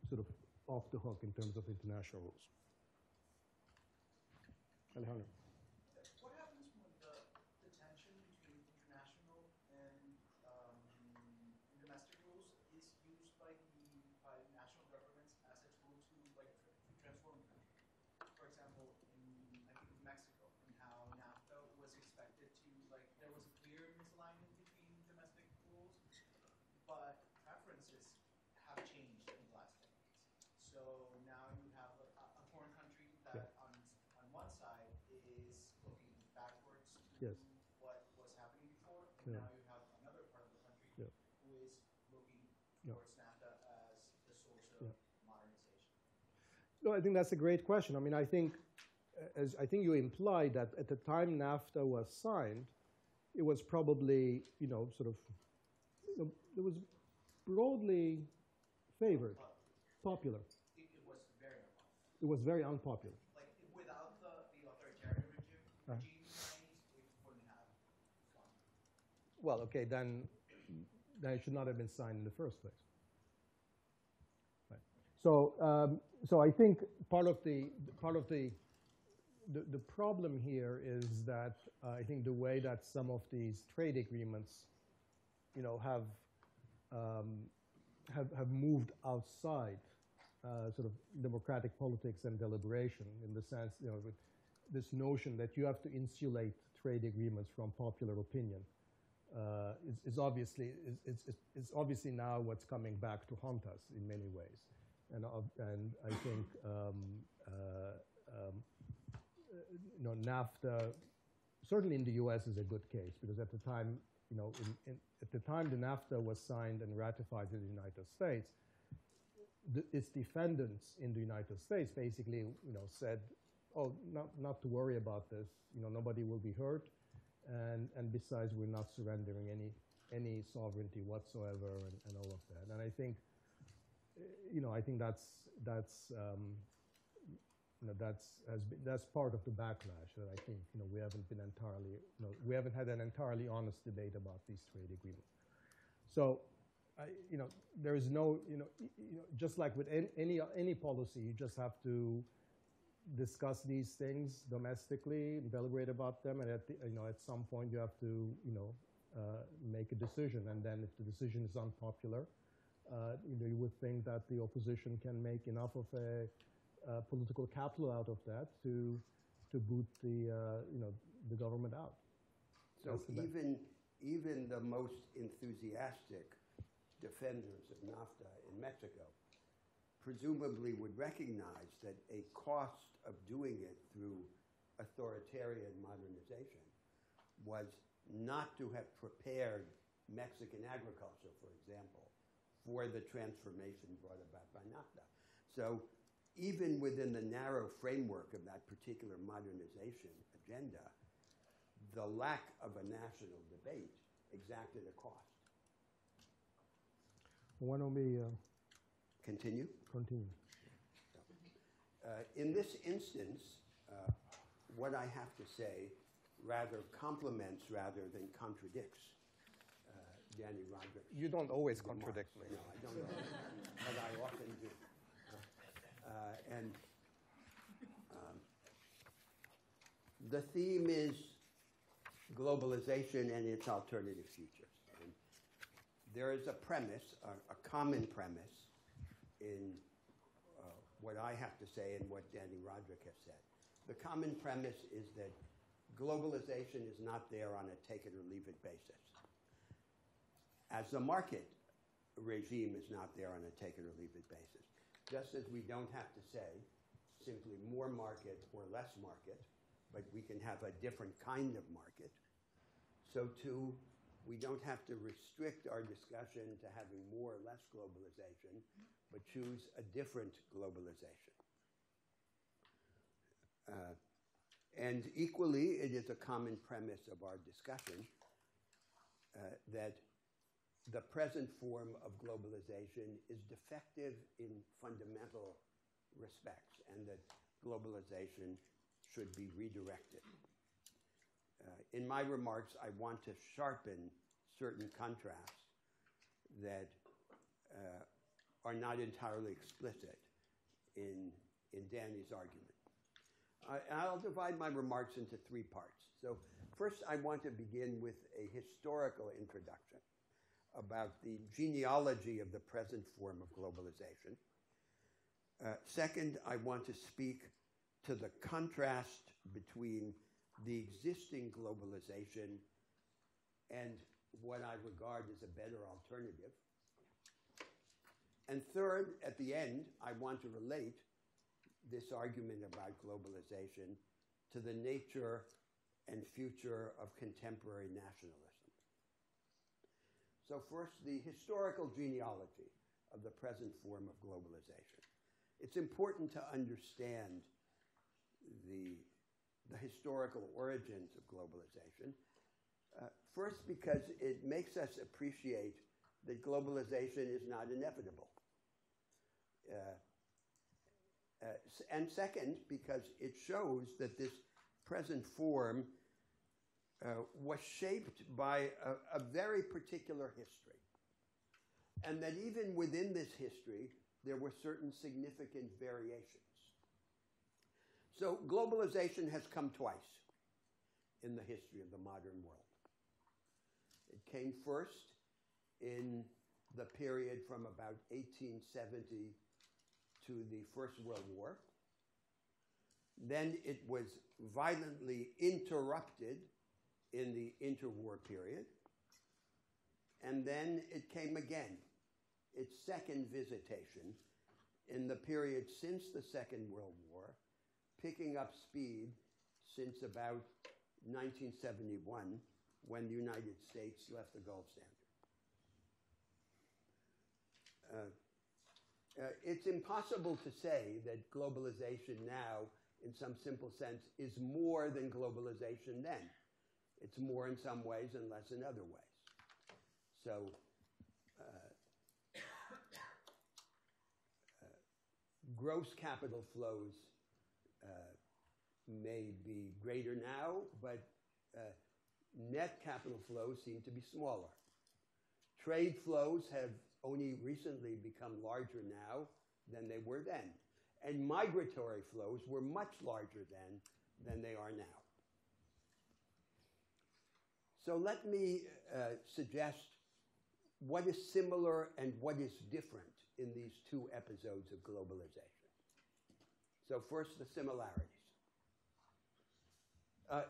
sort of off the hook in terms of international rules. Alejandro. What happens when the tension between international and domestic rules is used by national governments as a tool to transform the country? For example, I think of Mexico and how NAFTA was expected to, there was a clear misalignment between domestic rules, but preferences have changed in the last decades. So now you have a foreign country that on one side is looking backwards to Yes. what was happening before, and now you have another part of the country who is looking towards NAFTA as the source of modernization. No, I think that's a great question. I mean, I think, as I think you implied, that at the time NAFTA was signed, it was probably, sort of, it was broadly favored, popular. It was very unpopular. It was very unpopular. Like, without the authoritarian regime in the 90s, it wouldn't have gone. Well, okay, then it should not have been signed in the first place. Right. So I think part of the problem here is that I think the way that some of these trade agreements, have moved outside sort of democratic politics and deliberation, in the sense, with this notion that you have to insulate trade agreements from popular opinion, is obviously now what's coming back to haunt us in many ways, and I think NAFTA, certainly in the U.S., is a good case, because at the time, at the time the NAFTA was signed and ratified in the United States, its defendants in the United States basically, said, "Oh, not to worry about this. Nobody will be hurt, and besides, we're not surrendering any sovereignty whatsoever, and all of that." And I think, that's part of the backlash that I think we haven't been entirely, we haven't had an entirely honest debate about these trade agreements. So, there is no, just like with any policy, you just have to discuss these things domestically, deliberate about them, and at some point you have to make a decision. And then if the decision is unpopular, you would think that the opposition can make enough of a political capital out of that to boot the government out. So even the most enthusiastic defenders of NAFTA in Mexico presumably would recognize that a cost of doing it through authoritarian modernization was not to have prepared Mexican agriculture, for example, for the transformation brought about by NAFTA. So even within the narrow framework of that particular modernization agenda, the lack of a national debate exacted a cost. Why don't we continue? Continue. In this instance, what I have to say rather complements rather than contradicts Danny Roderick's. You don't always remarks. contradict me. No, I don't know, but I often do. The theme is globalization and its alternative futures. And there is a premise, a common premise, in what I have to say and what Danny Roderick has said. The common premise is that globalization is not there on a take-it-or-leave-it basis. As the market regime is not there on a take-it-or-leave-it basis. Just as we don't have to say simply more market or less market, but we can have a different kind of market, so too we don't have to restrict our discussion to having more or less globalization, but choose a different globalization. And equally, it is a common premise of our discussion that the present form of globalization is defective in fundamental respects, and that globalization should be redirected. In my remarks, I want to sharpen certain contrasts that are not entirely explicit in Danny's argument. I'll divide my remarks into three parts. So first, I want to begin with a historical introduction about the genealogy of the present form of globalization. Second, I want to speak to the contrast between the existing globalization and what I regard as a better alternative. And third, at the end, I want to relate this argument about globalization to the nature and future of contemporary nationalism. So first, the historical genealogy of the present form of globalization. It's important to understand the historical origins of globalization. First, because it makes us appreciate that globalization is not inevitable. And second, because it shows that this present form was shaped by a very particular history. And that even within this history, there were certain significant variations. So globalization has come twice in the history of the modern world. It came first in the period from about 1870 to the First World War. Then it was violently interrupted in the interwar period. And then it came again, its second visitation in the period since the Second World War, picking up speed since about 1971, when the United States left the gold standard. it's impossible to say that globalization now, in some simple sense, is more than globalization then. It's more in some ways and less in other ways. So gross capital flows may be greater now, but net capital flows seem to be smaller. Trade flows have only recently become larger now than they were then. And migratory flows were much larger then than they are now. So let me suggest what is similar and what is different in these two episodes of globalization. So first, the similarities.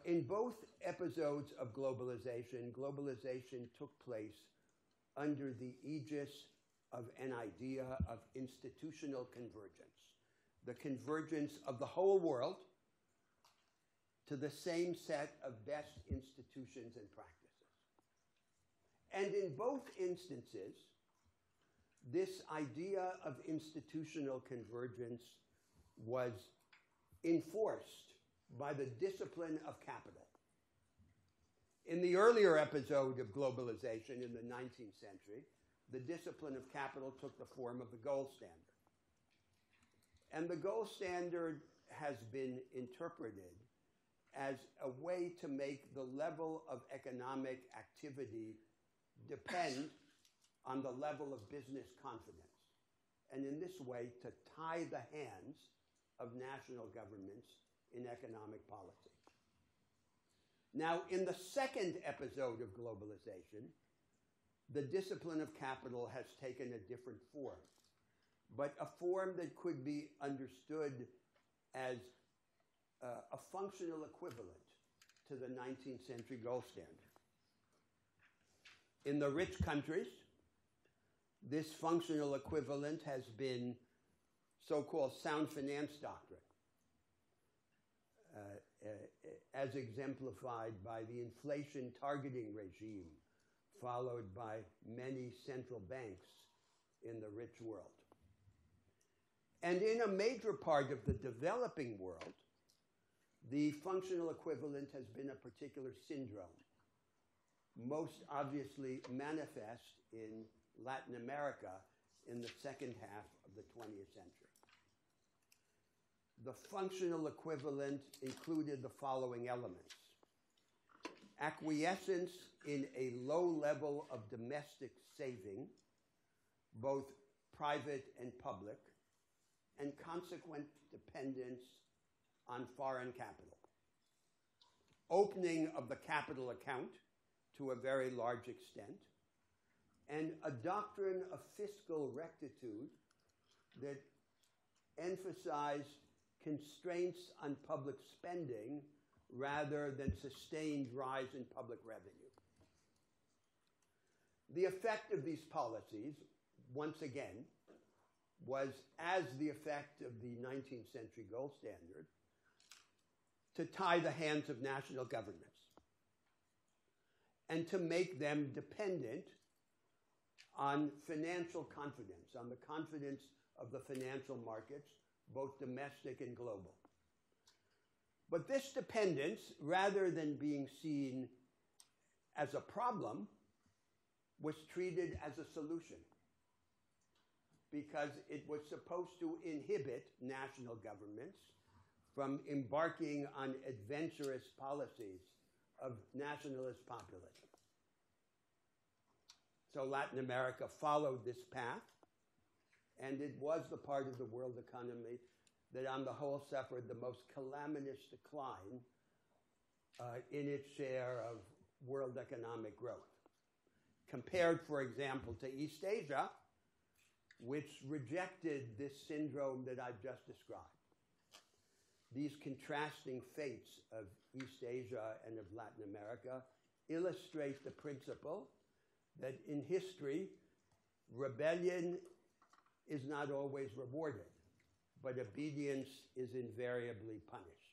In both episodes of globalization, globalization took place under the aegis of an idea of institutional convergence, the convergence of the whole world to the same set of best institutions and practices. And in both instances, this idea of institutional convergence was enforced by the discipline of capital. In the earlier episode of globalization in the 19th century, the discipline of capital took the form of the gold standard. And the gold standard has been interpreted as a way to make the level of economic activity depend on the level of business confidence, and in this way to tie the hands of national governments in economic policy. Now, in the second episode of globalization, the discipline of capital has taken a different form, but a form that could be understood as a functional equivalent to the 19th century gold standard. In the rich countries, this functional equivalent has been so-called sound finance doctrine, as exemplified by the inflation targeting regime followed by many central banks in the rich world. And in a major part of the developing world, the functional equivalent has been a particular syndrome, most obviously manifest in Latin America in the second half of the 20th century. The functional equivalent included the following elements: acquiescence in a low level of domestic saving, both private and public, and consequent dependence on foreign capital. Opening of the capital account to a very large extent, and a doctrine of fiscal rectitude that emphasized constraints on public spending rather than sustained rise in public revenue. The effect of these policies, once again, was, as the effect of the 19th century gold standard, to tie the hands of national governments and to make them dependent on financial confidence, on the confidence of the financial markets, both domestic and global. But this dependence, rather than being seen as a problem, was treated as a solution, because it was supposed to inhibit national governments from embarking on adventurous policies of nationalist populism. So Latin America followed this path, and it was the part of the world economy that on the whole suffered the most calamitous decline in its share of world economic growth, compared, for example, to East Asia, which rejected this syndrome that I've just described. These contrasting fates of East Asia and of Latin America illustrate the principle that in history, rebellion is not always rewarded, but obedience is invariably punished.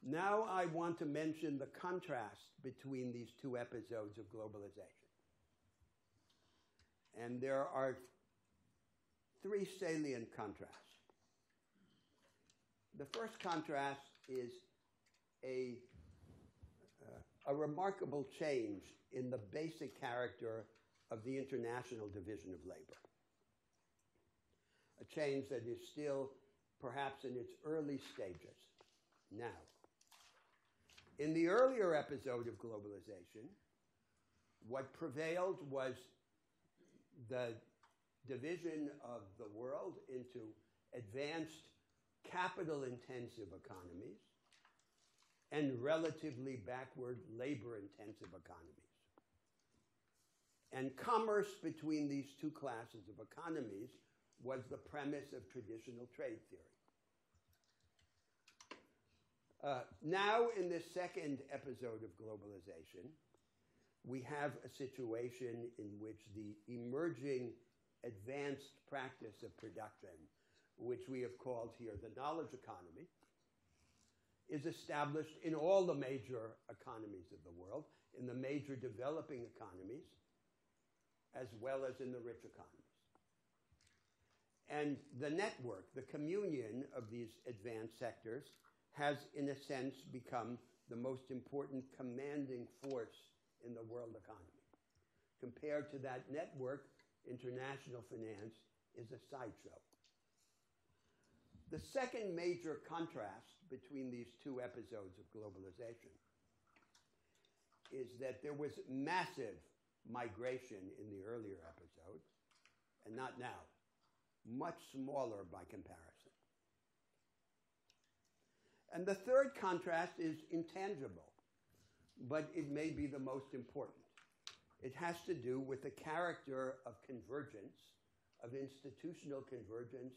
Now I want to mention the contrast between these two episodes of globalization. And there are three salient contrasts. The first contrast is a remarkable change in the basic character of the international division of labor. A change that is still perhaps in its early stages now. In the earlier episode of globalization, what prevailed was the division of the world into advanced capital-intensive economies and relatively backward labor-intensive economies. And commerce between these two classes of economies was the premise of traditional trade theory. Now, in this second episode of globalization, we have a situation in which the emerging advanced practice of production, which we have called here the knowledge economy, is established in all the major economies of the world, in the major developing economies, as well as in the rich economies. And the network, the communion of these advanced sectors, has, in a sense, become the most important commanding force in the world economy. Compared to that network, international finance is a sideshow. The second major contrast between these two episodes of globalization is that there was massive migration in the earlier episode, and not now, much smaller by comparison. And the third contrast is intangible, but it may be the most important. It has to do with the character of convergence, of institutional convergence,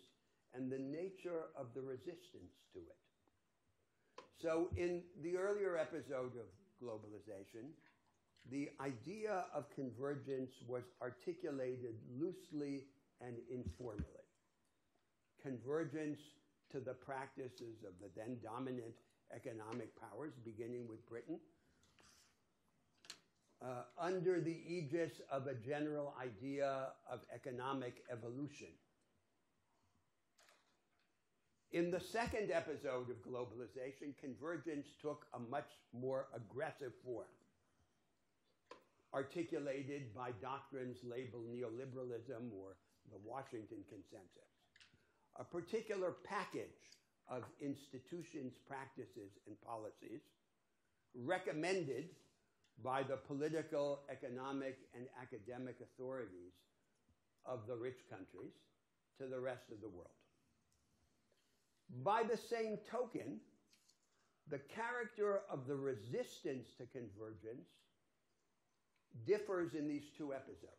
and the nature of the resistance to it. So in the earlier episode of globalization, the idea of convergence was articulated loosely and informally. Convergence to the practices of the then dominant economic powers, beginning with Britain, under the aegis of a general idea of economic evolution. In the second episode of globalization, convergence took a much more aggressive form, articulated by doctrines labeled neoliberalism or the Washington Consensus. A particular package of institutions, practices, and policies recommended by the political, economic, and academic authorities of the rich countries to the rest of the world. By the same token, the character of the resistance to convergence differs in these two episodes.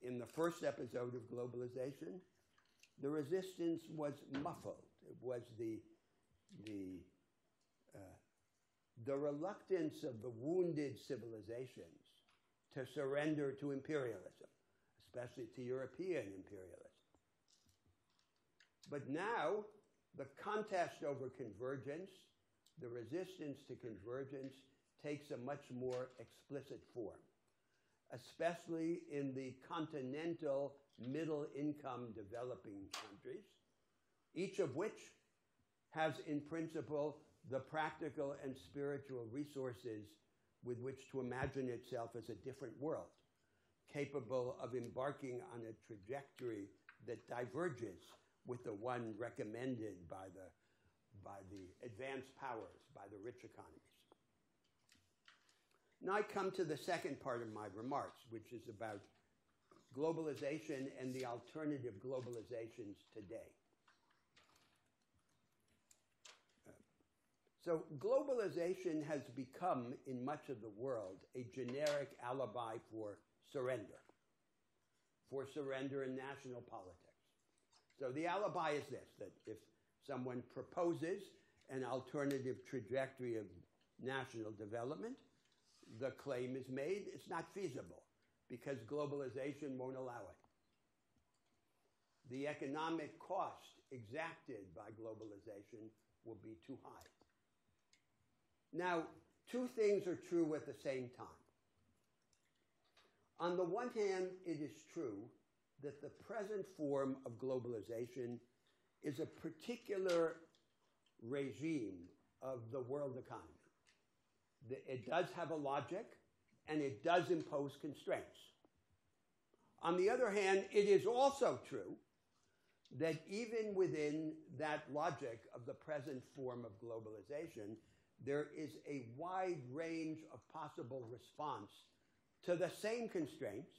In the first episode of globalization, the resistance was muffled. It was the reluctance of the wounded civilizations to surrender to imperialism, especially to European imperialism. But now, the contest over convergence, the resistance to convergence, takes a much more explicit form, especially in the continental middle-income developing countries, each of which has in principle the practical and spiritual resources with which to imagine itself as a different world, capable of embarking on a trajectory that diverges with the one recommended by the advanced powers, by the rich economies. Now I come to the second part of my remarks, which is about globalization and the alternative globalizations today. So globalization has become, in much of the world, a generic alibi for surrender in national politics. So the alibi is this, that if someone proposes an alternative trajectory of national development, the claim is made, it's not feasible because globalization won't allow it. The economic cost exacted by globalization will be too high. Now, two things are true at the same time. On the one hand, it is true that the present form of globalization is a particular regime of the world economy. It does have a logic, and it does impose constraints. On the other hand, it is also true that even within that logic of the present form of globalization, there is a wide range of possible response to the same constraints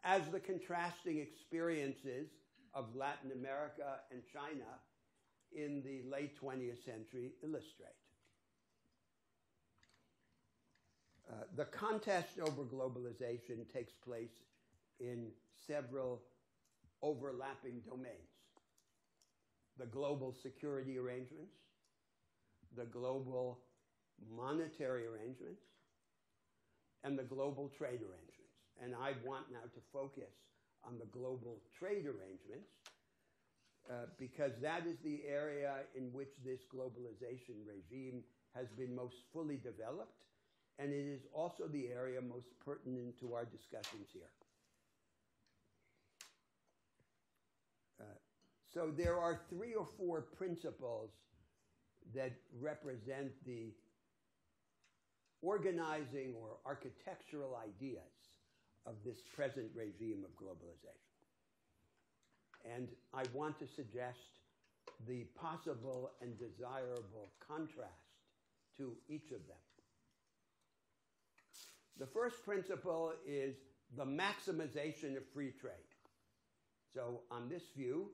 as the contrasting experiences of Latin America and China in the late 20th century illustrate. The contest over globalization takes place in several overlapping domains. The global security arrangements, the global monetary arrangements, and the global trade arrangements. And I want now to focus on the global trade arrangements because that is the area in which this globalization regime has been most fully developed, and it is also the area most pertinent to our discussions here. So there are 3 or 4 principles that represent the organizing or architectural ideas of this present regime of globalization. And I want to suggest the possible and desirable contrast to each of them. The first principle is the maximization of free trade. So on this view,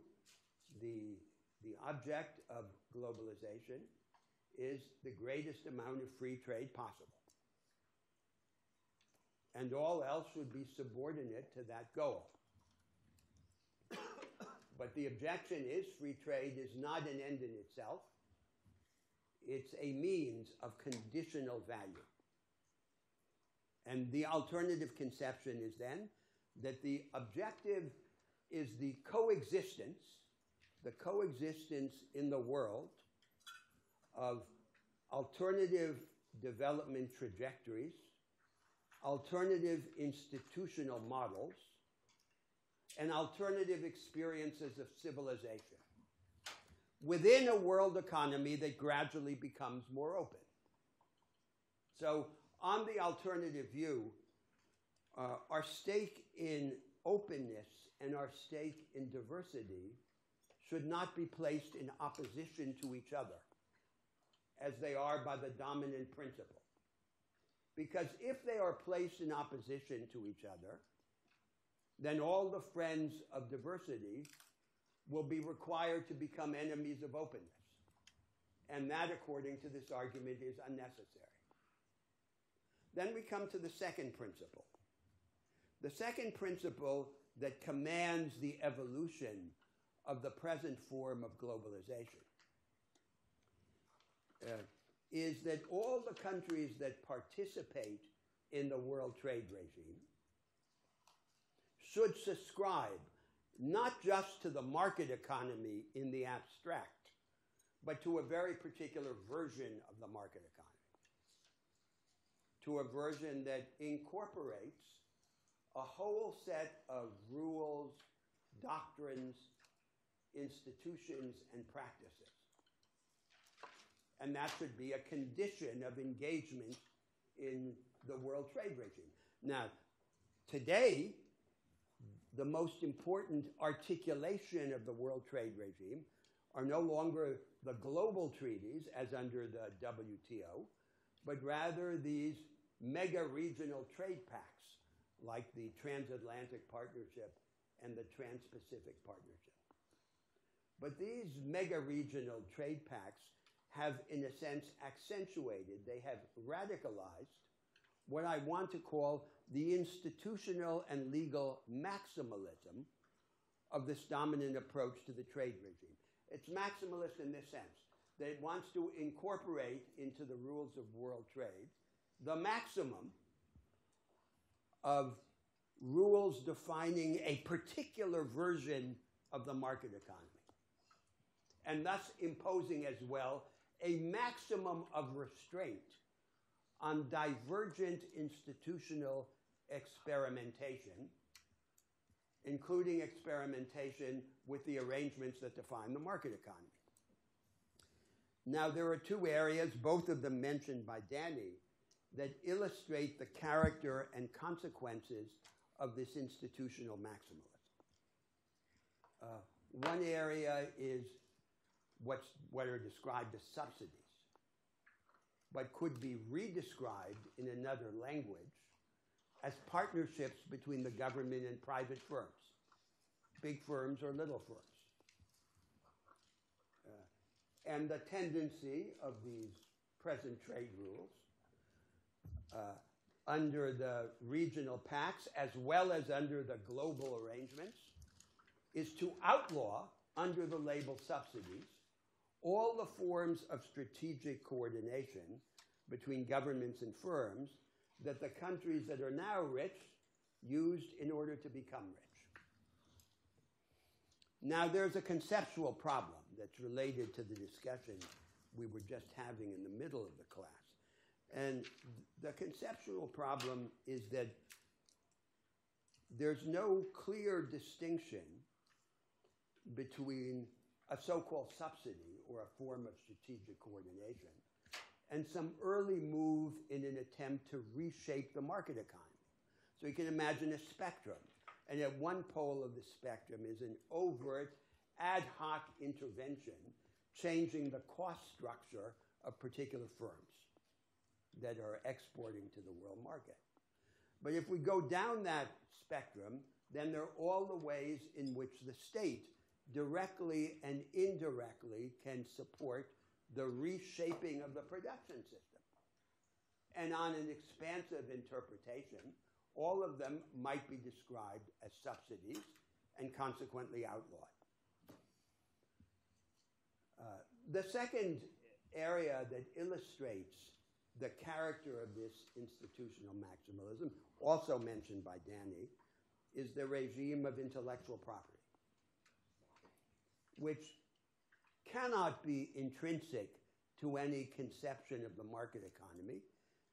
the object of globalization is the greatest amount of free trade possible. And all else should be subordinate to that goal. But the objection is free trade is not an end in itself. It's a means of conditional value. And the alternative conception is then that the objective is the coexistence in the world of alternative development trajectories, alternative institutional models, and alternative experiences of civilization within a world economy that gradually becomes more open. So on the alternative view, our stake in openness and our stake in diversity should not be placed in opposition to each other, as they are by the dominant principle. Because if they are placed in opposition to each other, then all the friends of diversity will be required to become enemies of openness. And that, according to this argument, is unnecessary. Then we come to the second principle. The second principle that commands the evolution of the present form of globalization is that all the countries that participate in the world trade regime should subscribe not just to the market economy in the abstract, but to a very particular version of the market economy, to a version that incorporates a whole set of rules, doctrines, institutions, and practices. And that should be a condition of engagement in the world trade regime. Now, today, the most important articulation of the world trade regime are no longer the global treaties, as under the WTO, but rather these mega-regional trade pacts, like the Transatlantic Partnership and the Trans-Pacific Partnership. But these mega-regional trade pacts have, in a sense, accentuated, they have radicalized what I want to call the institutional and legal maximalism of this dominant approach to the trade regime. It's maximalist in this sense, that it wants to incorporate into the rules of world trade the maximum of rules defining a particular version of the market economy, and thus imposing as well a maximum of restraint on divergent institutional experimentation including experimentation with the arrangements that define the market economy. Now, there are two areas, both of them mentioned by Danny, that illustrate the character and consequences of this institutional maximalism. One area is what are described as subsidies, but could be redescribed in another language as partnerships between the government and private firms, big firms or little firms. And the tendency of these present trade rules under the regional pacts as well as under the global arrangements is to outlaw, under the label subsidies, all the forms of strategic coordination between governments and firms that the countries that are now rich used in order to become rich. Now, there's a conceptual problem that's related to the discussion we were just having in the middle of the class. And the conceptual problem is that there's no clear distinction between a so-called subsidy or a form of strategic coordination and some early move in an attempt to reshape the market economy. So you can imagine a spectrum. And at one pole of the spectrum is an overt, ad hoc intervention changing the cost structure of particular firms that are exporting to the world market. But if we go down that spectrum, then there are all the ways in which the state directly and indirectly can support the reshaping of the production system. And on an expansive interpretation, all of them might be described as subsidies and consequently outlawed. The second area that illustrates the character of this institutional maximalism, also mentioned by Danny, is the regime of intellectual property, which cannot be intrinsic to any conception of the market economy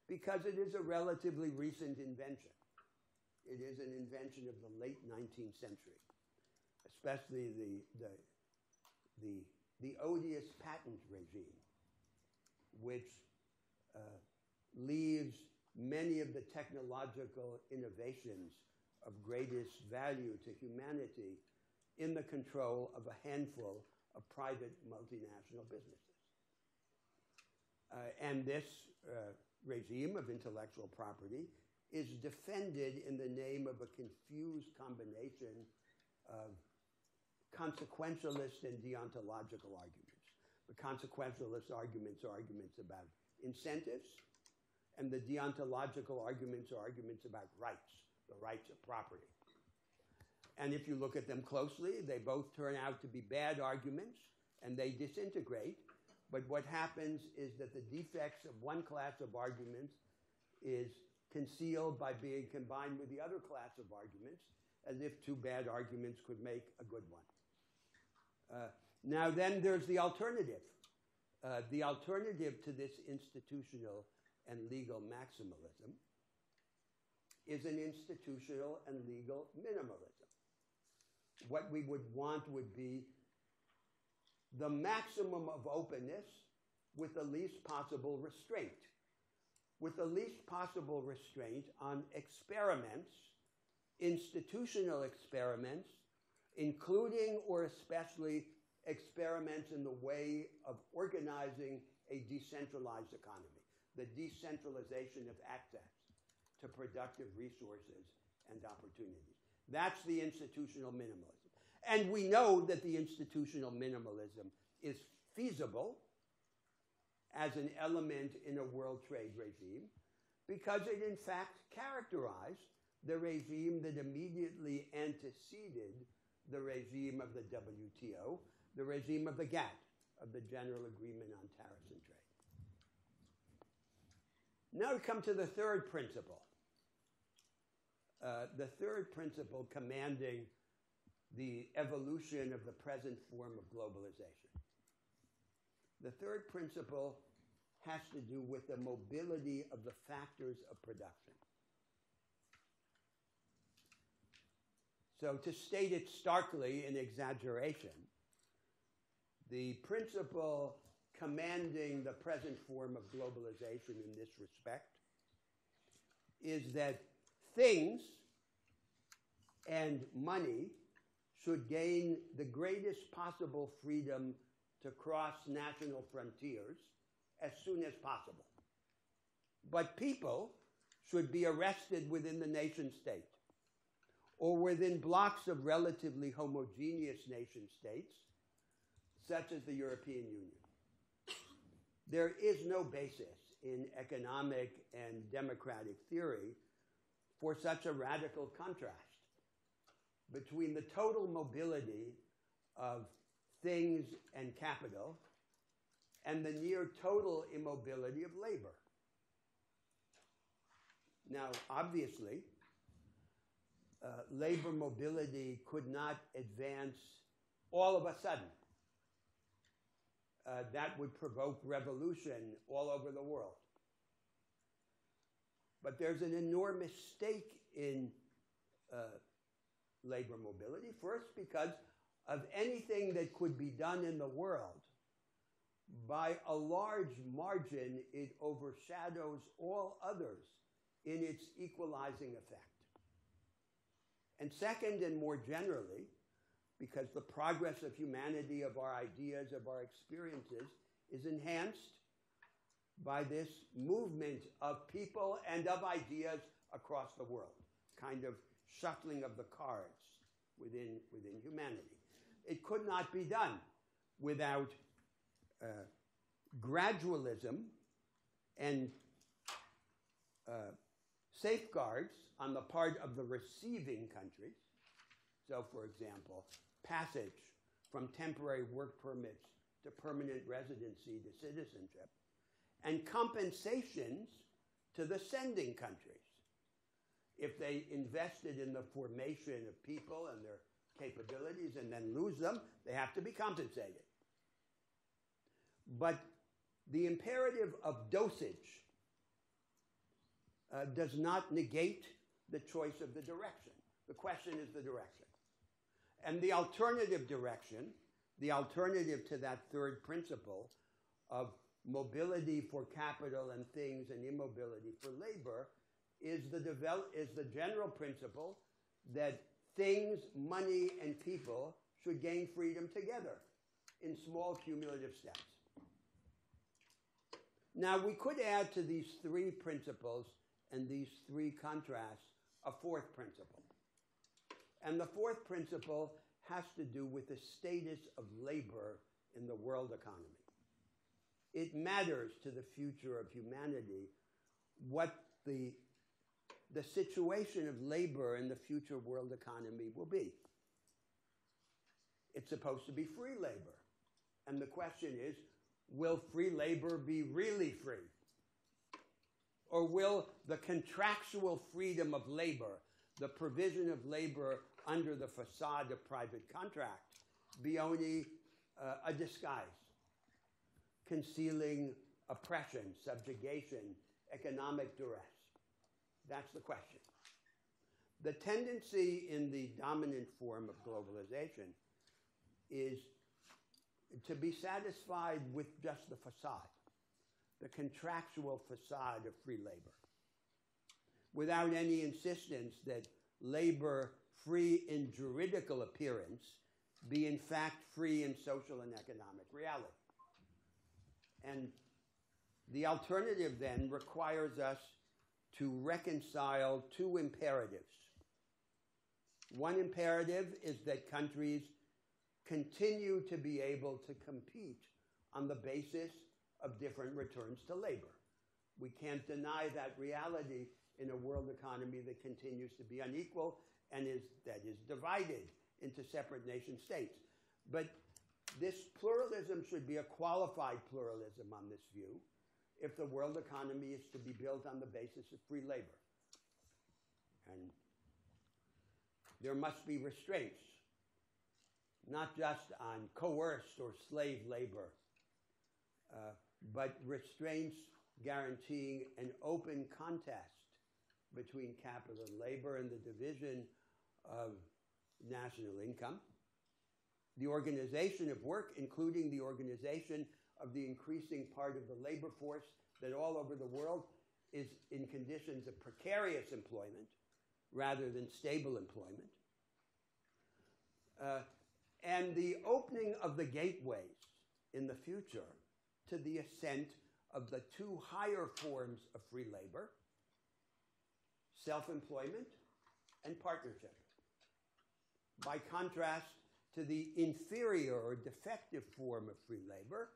because it is a relatively recent invention. It is an invention of the late 19th century, especially the odious patent regime, which leaves many of the technological innovations of greatest value to humanity in the control of a handful of private multinational businesses. And this regime of intellectual property is defended in the name of a confused combination of consequentialist and deontological arguments. The consequentialist arguments are arguments about incentives, and the deontological arguments are arguments about rights, the rights of property. And if you look at them closely, they both turn out to be bad arguments, and they disintegrate. But what happens is that the defects of one class of arguments is concealed by being combined with the other class of arguments, as if two bad arguments could make a good one. Now then there's the alternative. The alternative to this institutional and legal maximalism is an institutional and legal minimalism. What we would want would be the maximum of openness with the least possible restraint. With the least possible restraint on experiments, institutional experiments, including or especially experiments in the way of organizing a decentralized economy, the decentralization of access to productive resources and opportunities. That's the institutional minimalism. And we know that the institutional minimalism is feasible as an element in a world trade regime because it in fact characterized the regime that immediately anteceded the regime of the WTO, the regime of the GATT, of the General Agreement on Tariffs and Trade. Now we come to the third principle. The third principle commanding the evolution of the present form of globalization. The third principle has to do with the mobility of the factors of production. So to state it starkly in exaggeration, the principle commanding the present form of globalization in this respect is that things and money should gain the greatest possible freedom to cross national frontiers as soon as possible. But people should be arrested within the nation state or within blocks of relatively homogeneous nation states, such as the European Union. There is no basis in economic and democratic theory for such a radical contrast between the total mobility of things and capital and the near total immobility of labor. Now, obviously, labor mobility could not advance all of a sudden. That would provoke revolution all over the world. But there's an enormous stake in labor mobility. First, because of anything that could be done in the world, by a large margin, it overshadows all others in its equalizing effect. And second, and more generally, because the progress of humanity, of our ideas, of our experiences, is enhanced by this movement of people and of ideas across the world, kind of shuffling of the cards within humanity. It could not be done without gradualism and safeguards on the part of the receiving countries. So, for example, passage from temporary work permits to permanent residency to citizenship, and compensations to the sending countries. If they invested in the formation of people and their capabilities and then lose them, they have to be compensated. But the imperative of dosage does not negate the choice of the direction. The question is the direction. And the alternative direction, the alternative to that third principle of mobility for capital and things and immobility for labor, is the general principle that things, money, and people should gain freedom together in small cumulative steps. Now, we could add to these three principles and these three contrasts a fourth principle. And the fourth principle has to do with the status of labor in the world economy. It matters to the future of humanity what the situation of labor in the future world economy will be. It's supposed to be free labor. And the question is, will free labor be really free? Or will the contractual freedom of labor, the provision of labor under the facade of private contract, be only a disguise, concealing oppression, subjugation, economic duress? That's the question. The tendency in the dominant form of globalization is to be satisfied with just the facade, the contractual facade of free labor, without any insistence that labor free in juridical appearance be in fact free in social and economic reality. And the alternative then requires us to reconcile two imperatives. One imperative is that countries continue to be able to compete on the basis of different returns to labor. We can't deny that reality in a world economy that continues to be unequal and that is divided into separate nation states. But this pluralism should be a qualified pluralism on this view if the world economy is to be built on the basis of free labor. And there must be restraints, not just on coerced or slave labor, but restraints guaranteeing an open contest between capital and labor and the division of national income, the organization of work, including the organization of the increasing part of the labor force that all over the world is in conditions of precarious employment rather than stable employment, and the opening of the gateways in the future to the ascent of the two higher forms of free labor, self-employment and partnership, by contrast to the inferior or defective form of free labor,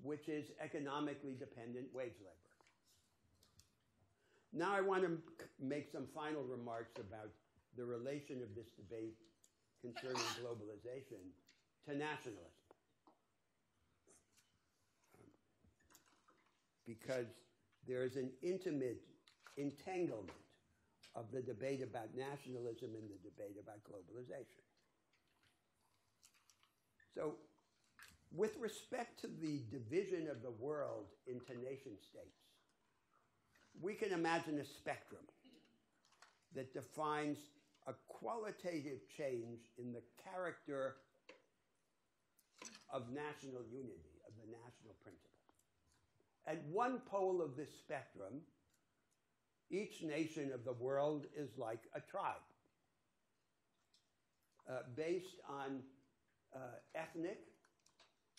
which is economically dependent wage labor. Now I want to make some final remarks about the relation of this debate concerning globalization to nationalism. Because there is an intimate entanglement of the debate about nationalism and the debate about globalization. So, with respect to the division of the world into nation states, we can imagine a spectrum that defines a qualitative change in the character of national unity, of the national principle. At one pole of this spectrum, each nation of the world is like a tribe, based on ethnic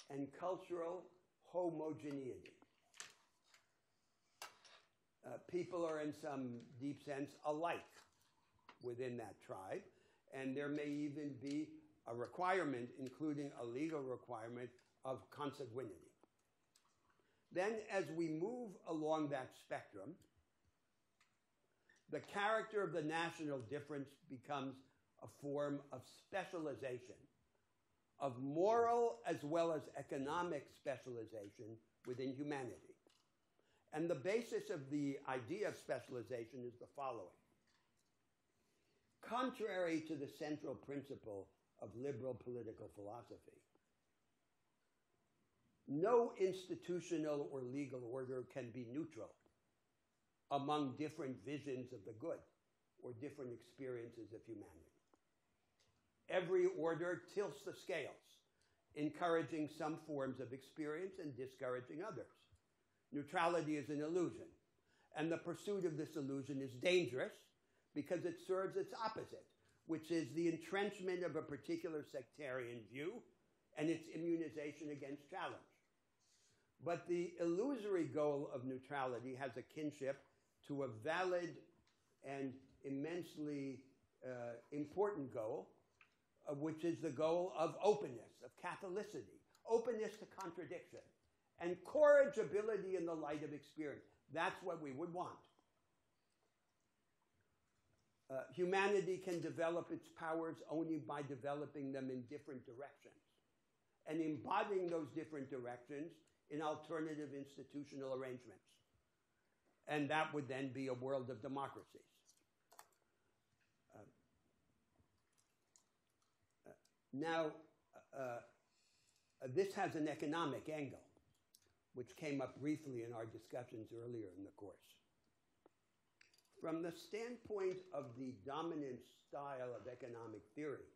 and cultural homogeneity. People are in some deep sense alike within that tribe, and there may even be a requirement, including a legal requirement, of consanguinity. Then, as we move along that spectrum, the character of the national difference becomes a form of specialization, of moral as well as economic specialization within humanity. And the basis of the idea of specialization is the following. Contrary to the central principle of liberal political philosophy, no institutional or legal order can be neutral among different visions of the good or different experiences of humanity. Every order tilts the scales, encouraging some forms of experience and discouraging others. Neutrality is an illusion, and the pursuit of this illusion is dangerous because it serves its opposite, which is the entrenchment of a particular sectarian view and its immunization against challenge. But the illusory goal of neutrality has a kinship to a valid and immensely important goal, which is the goal of openness, of Catholicity, openness to contradiction, and corrigibility in the light of experience. That's what we would want. Humanity can develop its powers only by developing them in different directions and embodying those different directions in alternative institutional arrangements. And that would then be a world of democracies. This has an economic angle, which came up briefly in our discussions earlier in the course. From the standpoint of the dominant style of economic theory,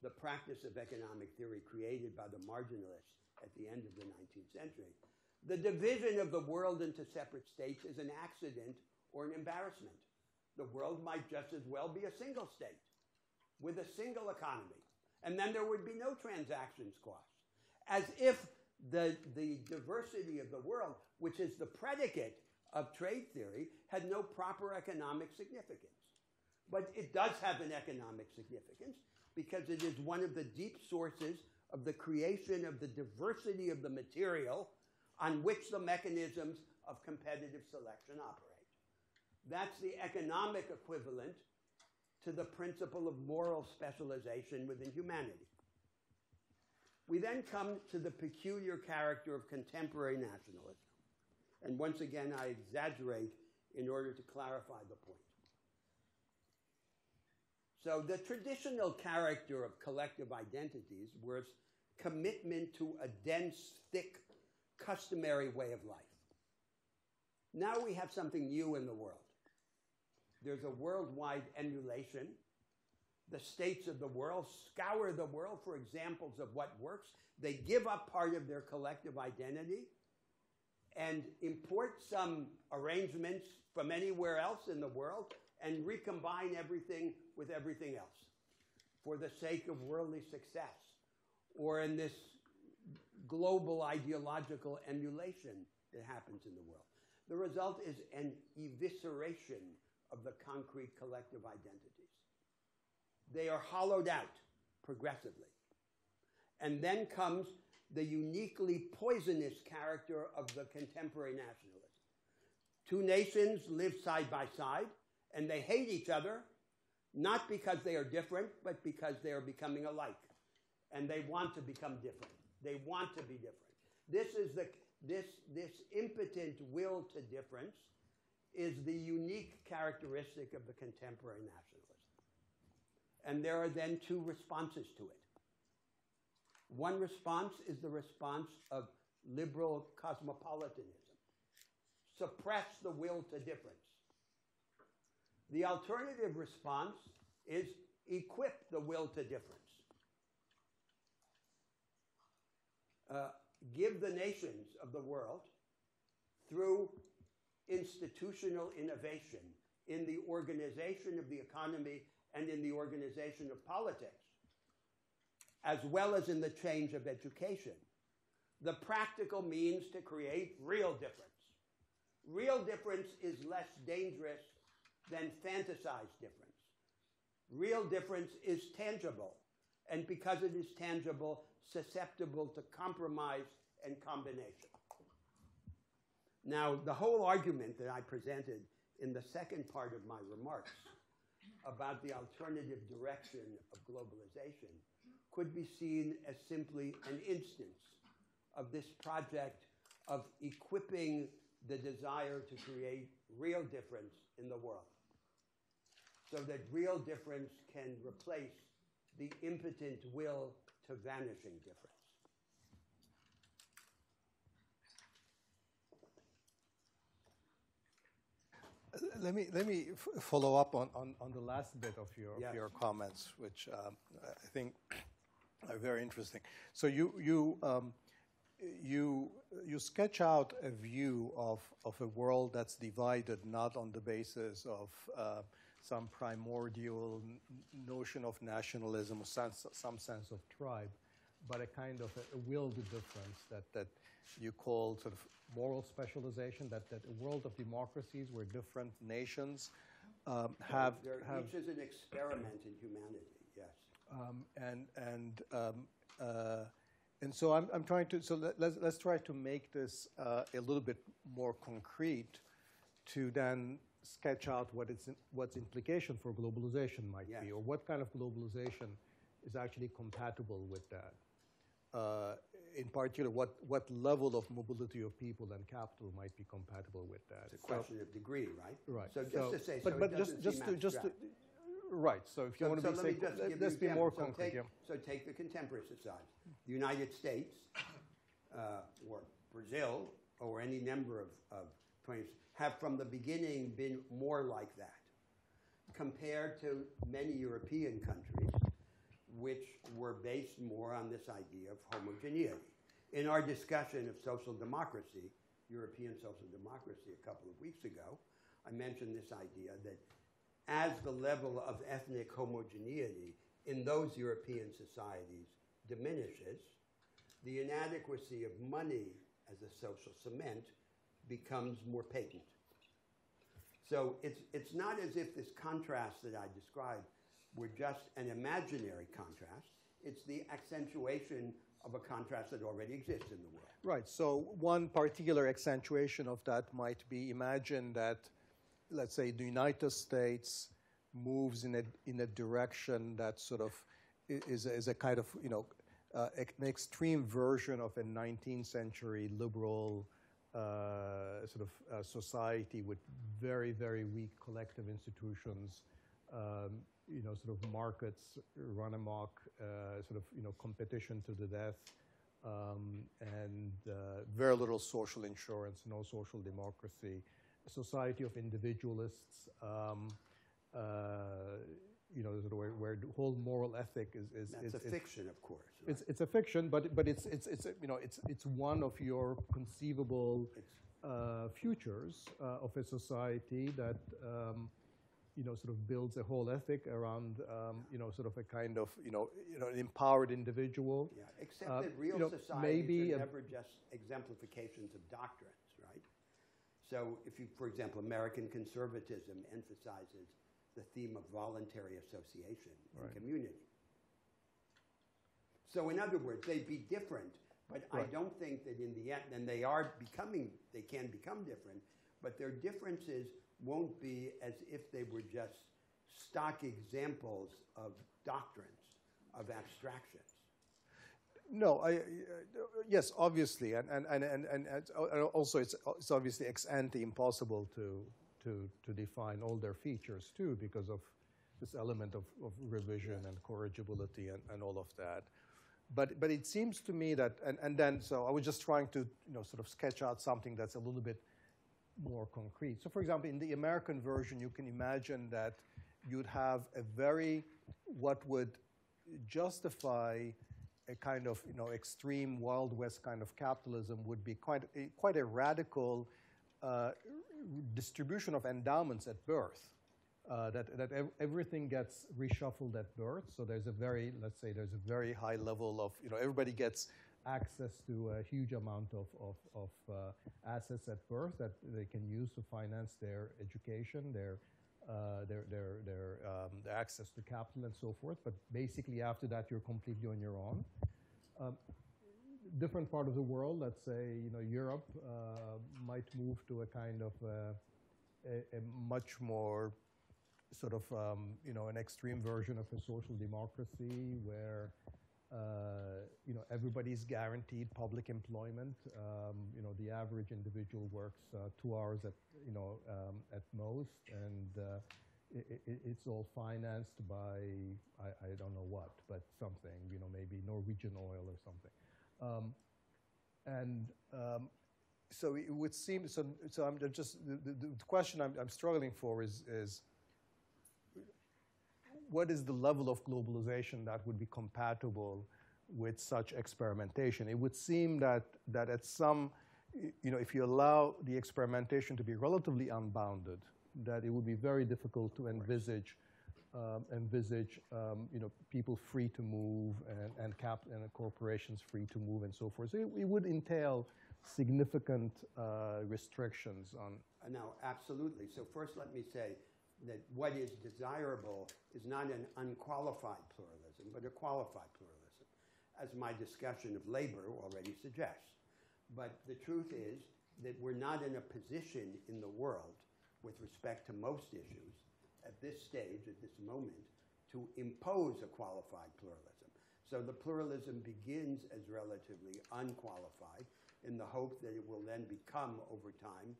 the practice of economic theory created by the marginalists at the end of the 19th century, the division of the world into separate states is an accident or an embarrassment. The world might just as well be a single state with a single economy, and then there would be no transactions costs, as if the diversity of the world, which is the predicate of trade theory, had no proper economic significance. But it does have an economic significance because it is one of the deep sources of the creation of the diversity of the material on which the mechanisms of competitive selection operate. That's the economic equivalent to the principle of moral specialization within humanity. We then come to the peculiar character of contemporary nationalism. And once again, I exaggerate in order to clarify the point. So the traditional character of collective identities was commitment to a dense, thick, customary way of life. Now we have something new in the world. There's a worldwide emulation the states of the world, scour the world for examples of what works. They give up part of their collective identity and import some arrangements from anywhere else in the world and recombine everything with everything else for the sake of worldly success, or in this global ideological emulation that happens in the world. The result is an evisceration of the concrete collective identities. They are hollowed out progressively. And then comes the uniquely poisonous character of the contemporary nationalism. Two nations live side by side, and they hate each other, not because they are different, but because they are becoming alike. And they want to become different. They want to be different. This impotent will to difference is the unique characteristic of the contemporary nationalism. And there are then two responses to it. One response is the response of liberal cosmopolitanism. Suppress the will to difference. The alternative response is equip the will to difference. Give the nations of the world, through institutional innovation in the organization of the economy and in the organization of politics, as well as in the change of education, the practical means to create real difference. Real difference is less dangerous than fantasized difference. Real difference is tangible, and because it is tangible, susceptible to compromise and combination. Now, the whole argument that I presented in the second part of my remarks about the alternative direction of globalization could be seen as simply an instance of this project of equipping the desire to create real difference in the world, so that real difference can replace the impotent will to vanishing difference. Let me follow up on the last bit of Yes. your comments, which I think are very interesting. So you sketch out a view of a world that's divided not on the basis of some primordial notion of nationalism or some sense of tribe, but a kind of a willed difference that you call sort of moral specialization, that a world of democracies where different nations have... Each is an experiment in humanity, yes. And so I'm trying to, so let's try to make this a little bit more concrete to then sketch out what's implication for globalization might be, or what kind of globalization is actually compatible with that. In particular, what level of mobility of people and capital might be compatible with that. It's a question of degree, right? Right. So just to say, but just to, right. So if you want to be, let's be more concrete. So take the contemporary society. The United States, or Brazil, or any number of 20s, have from the beginning been more like that, compared to many European countries, which were based more on this idea of homogeneity. In our discussion of social democracy, European social democracy a couple of weeks ago, I mentioned this idea that as the level of ethnic homogeneity in those European societies diminishes, the inadequacy of money as a social cement becomes more patent. So it's not as if this contrast that I described were just an imaginary contrast. It's the accentuation of a contrast that already exists in the world. Right. So one particular accentuation of that might be, imagine that, let's say, the United States moves in a direction that sort of is a kind of, an extreme version of a 19th century liberal sort of society with very, very weak collective institutions, sort of markets run amok, sort of, competition to the death, and very little social insurance, no social democracy, a society of individualists, sort of where the whole moral ethic is. That's a fiction, of course. It's a fiction, but it's one of your conceivable futures of a society that sort of builds a whole ethic around sort of a kind of an empowered individual. Yeah, except that real societies are never just exemplifications of doctrines, right? So if you, for example, American conservatism emphasizes the theme of voluntary association and community. So in other words, they'd be different, but I don't think that in the end, and they can become different, but their differences won't be as if they were just stock examples of doctrines, of abstractions. No, yes, obviously, and also it's obviously ex ante impossible to define all their features too, because of this element of revision and corrigibility and all of that. But it seems to me that, and then, so I was just trying to sort of sketch out something that's a little bit more concrete. So for example, in the American version, you can imagine that you'd have what would justify a kind of extreme Wild West kind of capitalism would be quite a radical distribution of endowments at birth. That everything gets reshuffled at birth. So there's a very high level of, everybody gets access to a huge amount of assets at birth that they can use to finance their education, their access to capital and so forth. But basically after that, you're completely on your own. Different part of the world, let's say, Europe might move to a kind of a much more sort of, an extreme version of a social democracy where, everybody's guaranteed public employment. The average individual works 2 hours at most, and it's all financed by, I don't know what, but something, maybe Norwegian oil or something. So it would seem, so I'm just, the question I'm struggling for is what is the level of globalization that would be compatible with such experimentation? It would seem that at some, if you allow the experimentation to be relatively unbounded, that it would be very difficult to envisage people free to move and corporations free to move and so forth. So it would entail significant restrictions on. No, absolutely. So first let me say that what is desirable is not an unqualified pluralism, but a qualified pluralism, as my discussion of labor already suggests. But the truth is that we're not in a position in the world with respect to most issues at this stage, at this moment, to impose a qualified pluralism. So the pluralism begins as relatively unqualified in the hope that it will then become, over time,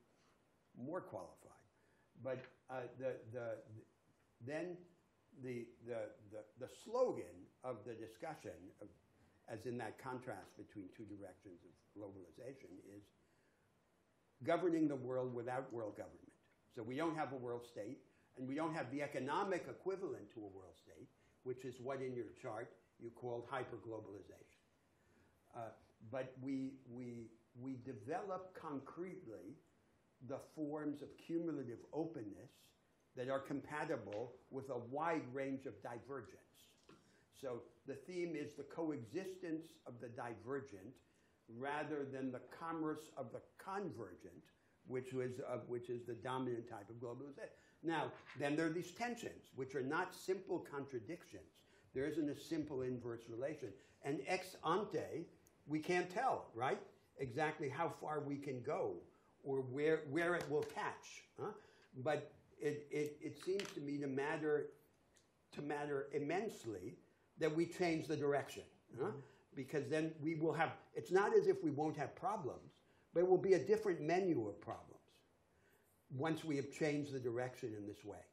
more qualified. But then the slogan of the discussion, as in that contrast between two directions of globalization, is governing the world without world government. So we don't have a world state, and we don't have the economic equivalent to a world state, which is what in your chart you called hyperglobalization. But we develop concretely the forms of cumulative openness that are compatible with a wide range of divergence. So the theme is the coexistence of the divergent rather than the commerce of the convergent, which is the dominant type of globalization. Now, then there are these tensions, which are not simple contradictions. There isn't a simple inverse relation. And ex ante, we can't tell, right, exactly how far we can go or where it will catch. Huh? But it seems to me to matter immensely that we change the direction. Huh? Because then we will have, it's not as if we won't have problems, but it will be a different menu of problems once we have changed the direction in this way,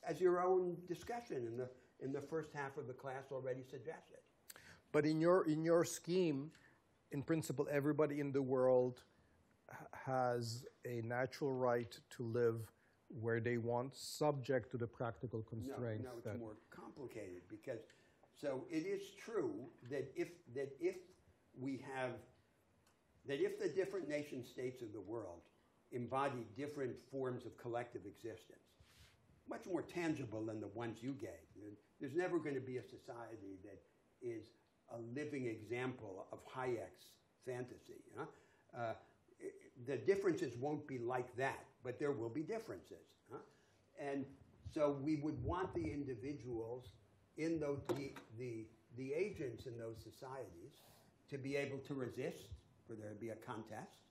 as your own discussion in the first half of the class already suggested. But in your scheme, in principle, everybody in the world has a natural right to live where they want, subject to the practical constraints. No, it's more complicated because, so it is true that if the different nation states of the world embody different forms of collective existence, much more tangible than the ones you gave. There's never going to be a society that is a living example of Hayek's fantasy. The differences won't be like that, but there will be differences. And so we would want the individuals in those, the agents in those societies to be able to resist, for there to be a contest.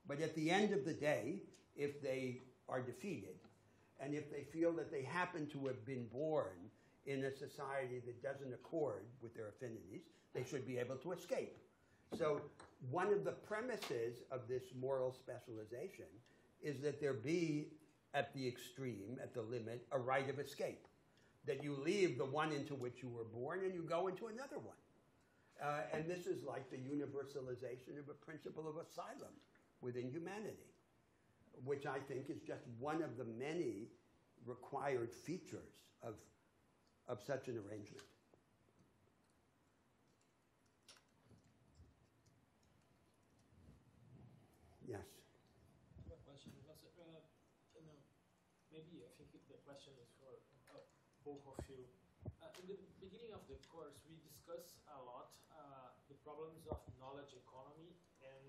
But at the end of the day, if they are defeated, and if they feel that they happen to have been born in a society that doesn't accord with their affinities, they should be able to escape. So one of the premises of this moral specialization is that there be, at the extreme, at the limit, a right of escape. That you leave the one into which you were born and you go into another one. And this is like the universalization of a principle of asylum within humanity, which I think is just one of the many required features of such an arrangement. Yes. One question. Maybe I think the question is for both of you. In the beginning of the course, we discussed a lot the problems of knowledge economy and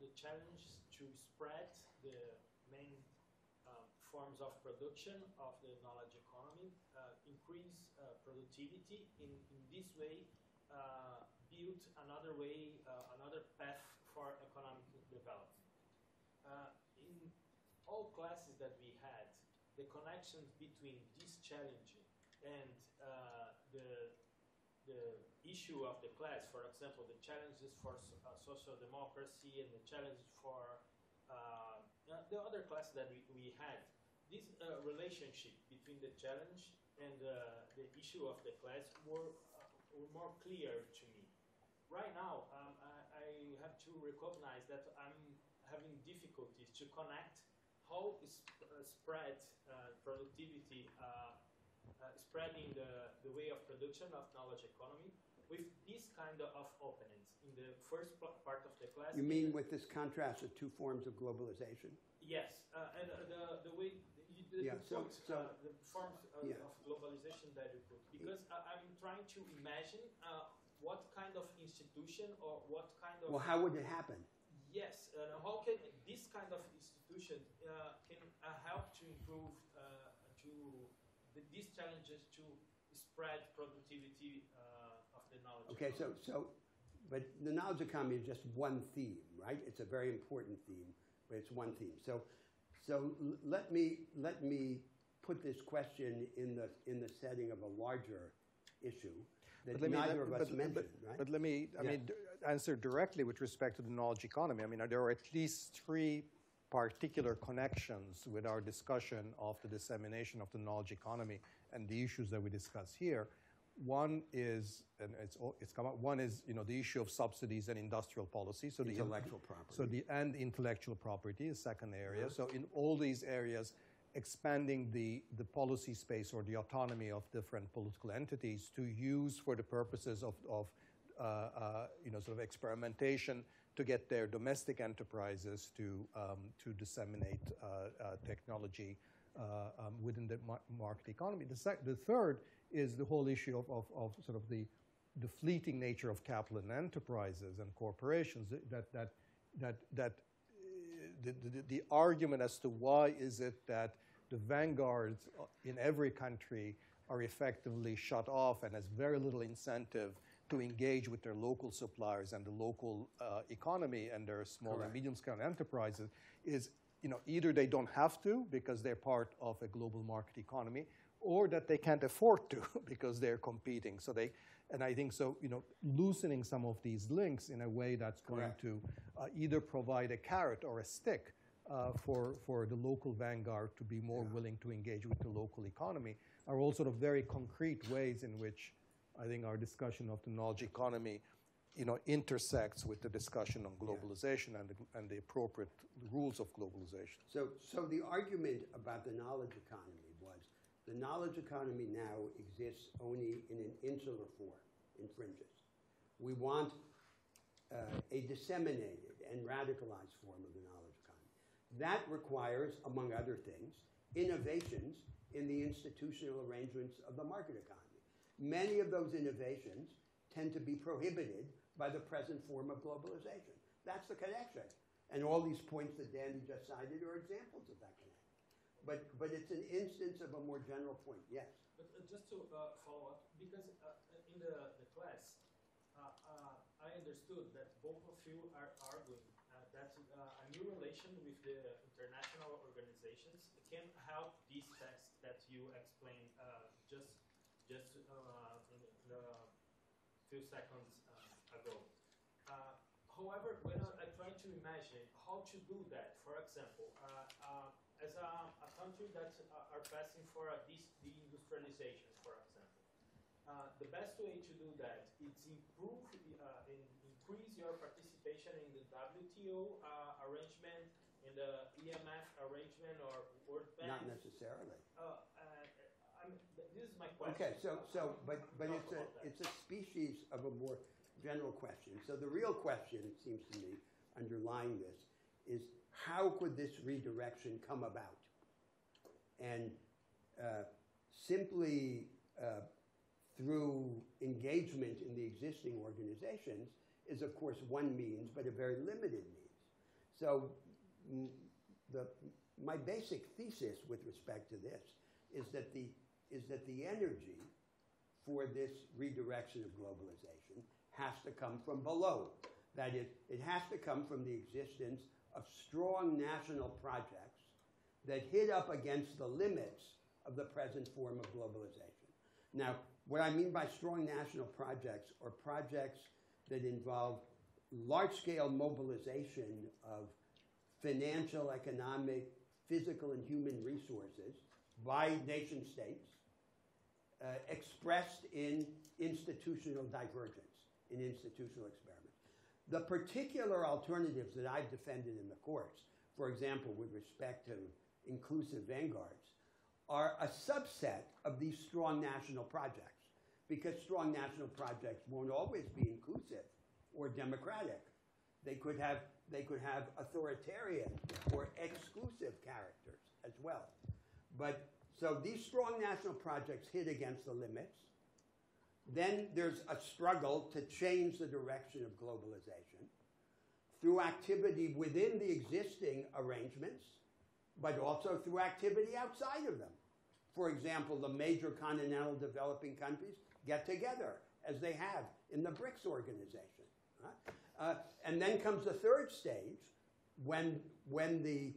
the challenge to spread the main forms of production of the knowledge economy, increase productivity, in this way build another way, another path for economic development. In all classes that we had, the connections between this challenge and the issue of the class, for example, the challenges for social democracy and the challenges for the other class that we had, this relationship between the challenge and the issue of the class were more clear to me. Right now, I have to recognize that I'm having difficulties to connect how spread productivity, spreading the way of production of knowledge economy with this kind of openings. In the first part of the class. You mean with this contrast of two forms of globalization? Yes, and the way you put the forms of globalization that you put, because I'm trying to imagine what kind of institution or what kind of... Well, how would it happen? Yes, how can this kind of institution can help to improve these challenges to spread productivity of the knowledge economy? But the knowledge economy is just one theme, right? It's a very important theme, but it's one theme. So let me put this question in the setting of a larger issue that neither of us mentioned, right? But let me, answer directly with respect to the knowledge economy. I mean, there are at least three particular connections with our discussion of the dissemination of the knowledge economy and the issues that we discuss here. One is, and it's come up. One is, the issue of subsidies and industrial policy. So intellectual property. So and intellectual property is second area. So in all these areas, expanding the policy space or the autonomy of different political entities to use for the purposes of sort of experimentation to get their domestic enterprises to disseminate technology within the market economy. The third is the whole issue of sort of the fleeting nature of capital and enterprises and corporations. The argument as to why is it that the vanguards in every country are effectively shut off and has very little incentive to engage with their local suppliers and the local economy and their small and medium-scale enterprises is, either they don't have to because they're part of a global market economy, or that they can't afford to because they're competing. So and I think so, loosening some of these links in a way that's going to either provide a carrot or a stick for the local vanguard to be more willing to engage with the local economy are all sort of very concrete ways in which I think our discussion of the knowledge economy intersects with the discussion on globalization and the appropriate rules of globalization. So the argument about the knowledge economy was the knowledge economy now exists only in an insular form, in fringes. We want a disseminated and radicalized form of the knowledge economy. That requires, among other things, innovations in the institutional arrangements of the market economy. Many of those innovations tend to be prohibited by the present form of globalization. That's the connection. And all these points that Danny just cited are examples of that connection. But it's an instance of a more general point. Yes? But just to follow up, because in the class, I understood that both of you are arguing that a new relation with the international organizations can help these tests that you explained just in the few seconds ago. However, when I try to imagine how to do that, for example, as a country that are passing for a deindustrialization, for example, the best way to do that is increase your participation in the WTO arrangement, in the EMF arrangement, or World Bank. Not necessarily. This is my question. Okay, but it's a species of a more general question. So the real question, it seems to me, underlying this, is how could this redirection come about? And simply through engagement in the existing organizations is, of course, one means, but a very limited means. So my basic thesis with respect to this is that the energy for this redirection of globalization has to come from below. That is, it has to come from the existence of strong national projects that hit up against the limits of the present form of globalization. Now, what I mean by strong national projects are projects that involve large-scale mobilization of financial, economic, physical, and human resources by nation states expressed in institutional divergence, in institutional experiments. The particular alternatives that I've defended in the courts, for example, with respect to inclusive vanguards, are a subset of these strong national projects, because strong national projects won't always be inclusive or democratic. They could have authoritarian or exclusive characters as well. But so these strong national projects hit against the limits. Then there's a struggle to change the direction of globalization through activity within the existing arrangements, but also through activity outside of them. For example, the major continental developing countries get together, as they have in the BRICS organization. And then comes the third stage, when the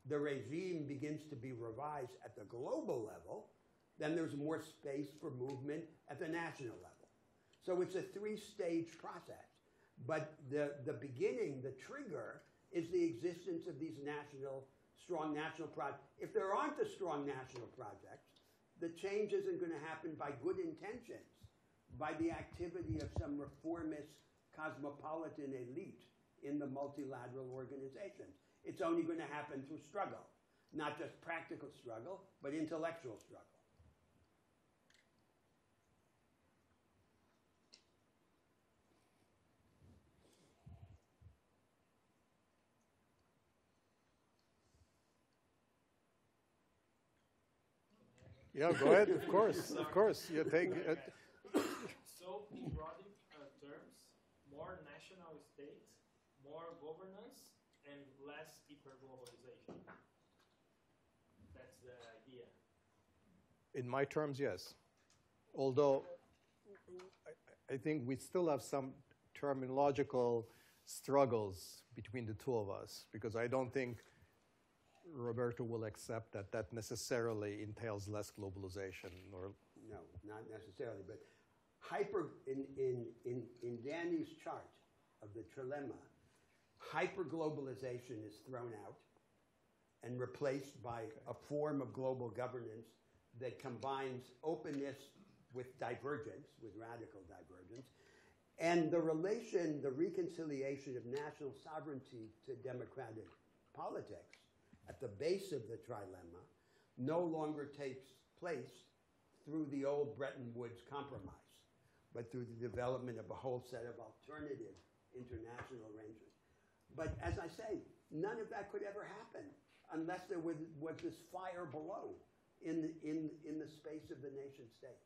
regime begins to be revised at the global level. Then there's more space for movement at the national level. So it's a three-stage process. But the beginning, the trigger, is the existence of these strong national projects. If there aren't the strong national projects, the change isn't going to happen by good intentions, by the activity of some reformist cosmopolitan elite in the multilateral organizations. It's only going to happen through struggle, not just practical struggle, but intellectual struggle. Yeah, go ahead. Of course. You take it. So, in broad terms, more national state, more governance, and less hyperglobalization. That's the idea. In my terms, yes. Although I think we still have some terminological struggles between the two of us, because I don't think Roberto will accept that necessarily entails less globalization. Or no, not necessarily. But in Danny's chart of the trilemma, hyperglobalization is thrown out and replaced by a form of global governance that combines openness with divergence, with radical divergence, And the relation, the reconciliation of national sovereignty to democratic politics at the base of the trilemma no longer takes place through the old Bretton Woods compromise, but through the development of a whole set of alternative international arrangements. But as I say, none of that could ever happen unless there was this fire below in the space of the nation state.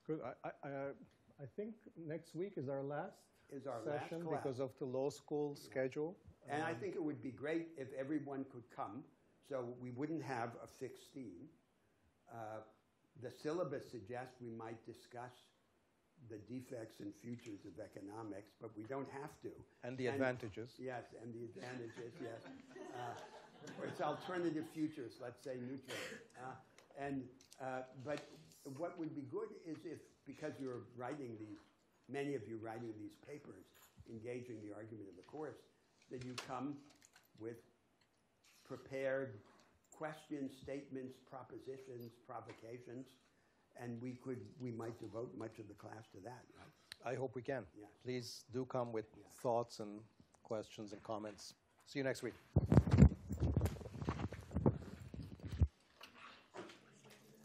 Good. I think next week is our last session class. Because of the law school schedule. And I think it would be great if everyone could come, so we wouldn't have a fixed theme. The syllabus suggests we might discuss the defects and futures of economics, but we don't have to. And the advantages. Yes, and the advantages, yes. It's alternative futures, let's say neutral. But what would be good is if, because you're writing these, many of you writing these papers, engaging the argument of the course, that you come with prepared questions, statements, propositions, provocations, and we might devote much of the class to that, right? I hope we can. Yes. Please do come with thoughts and questions and comments. See you next week.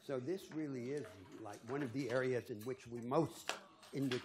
So this really is like one of the areas in which we most converge.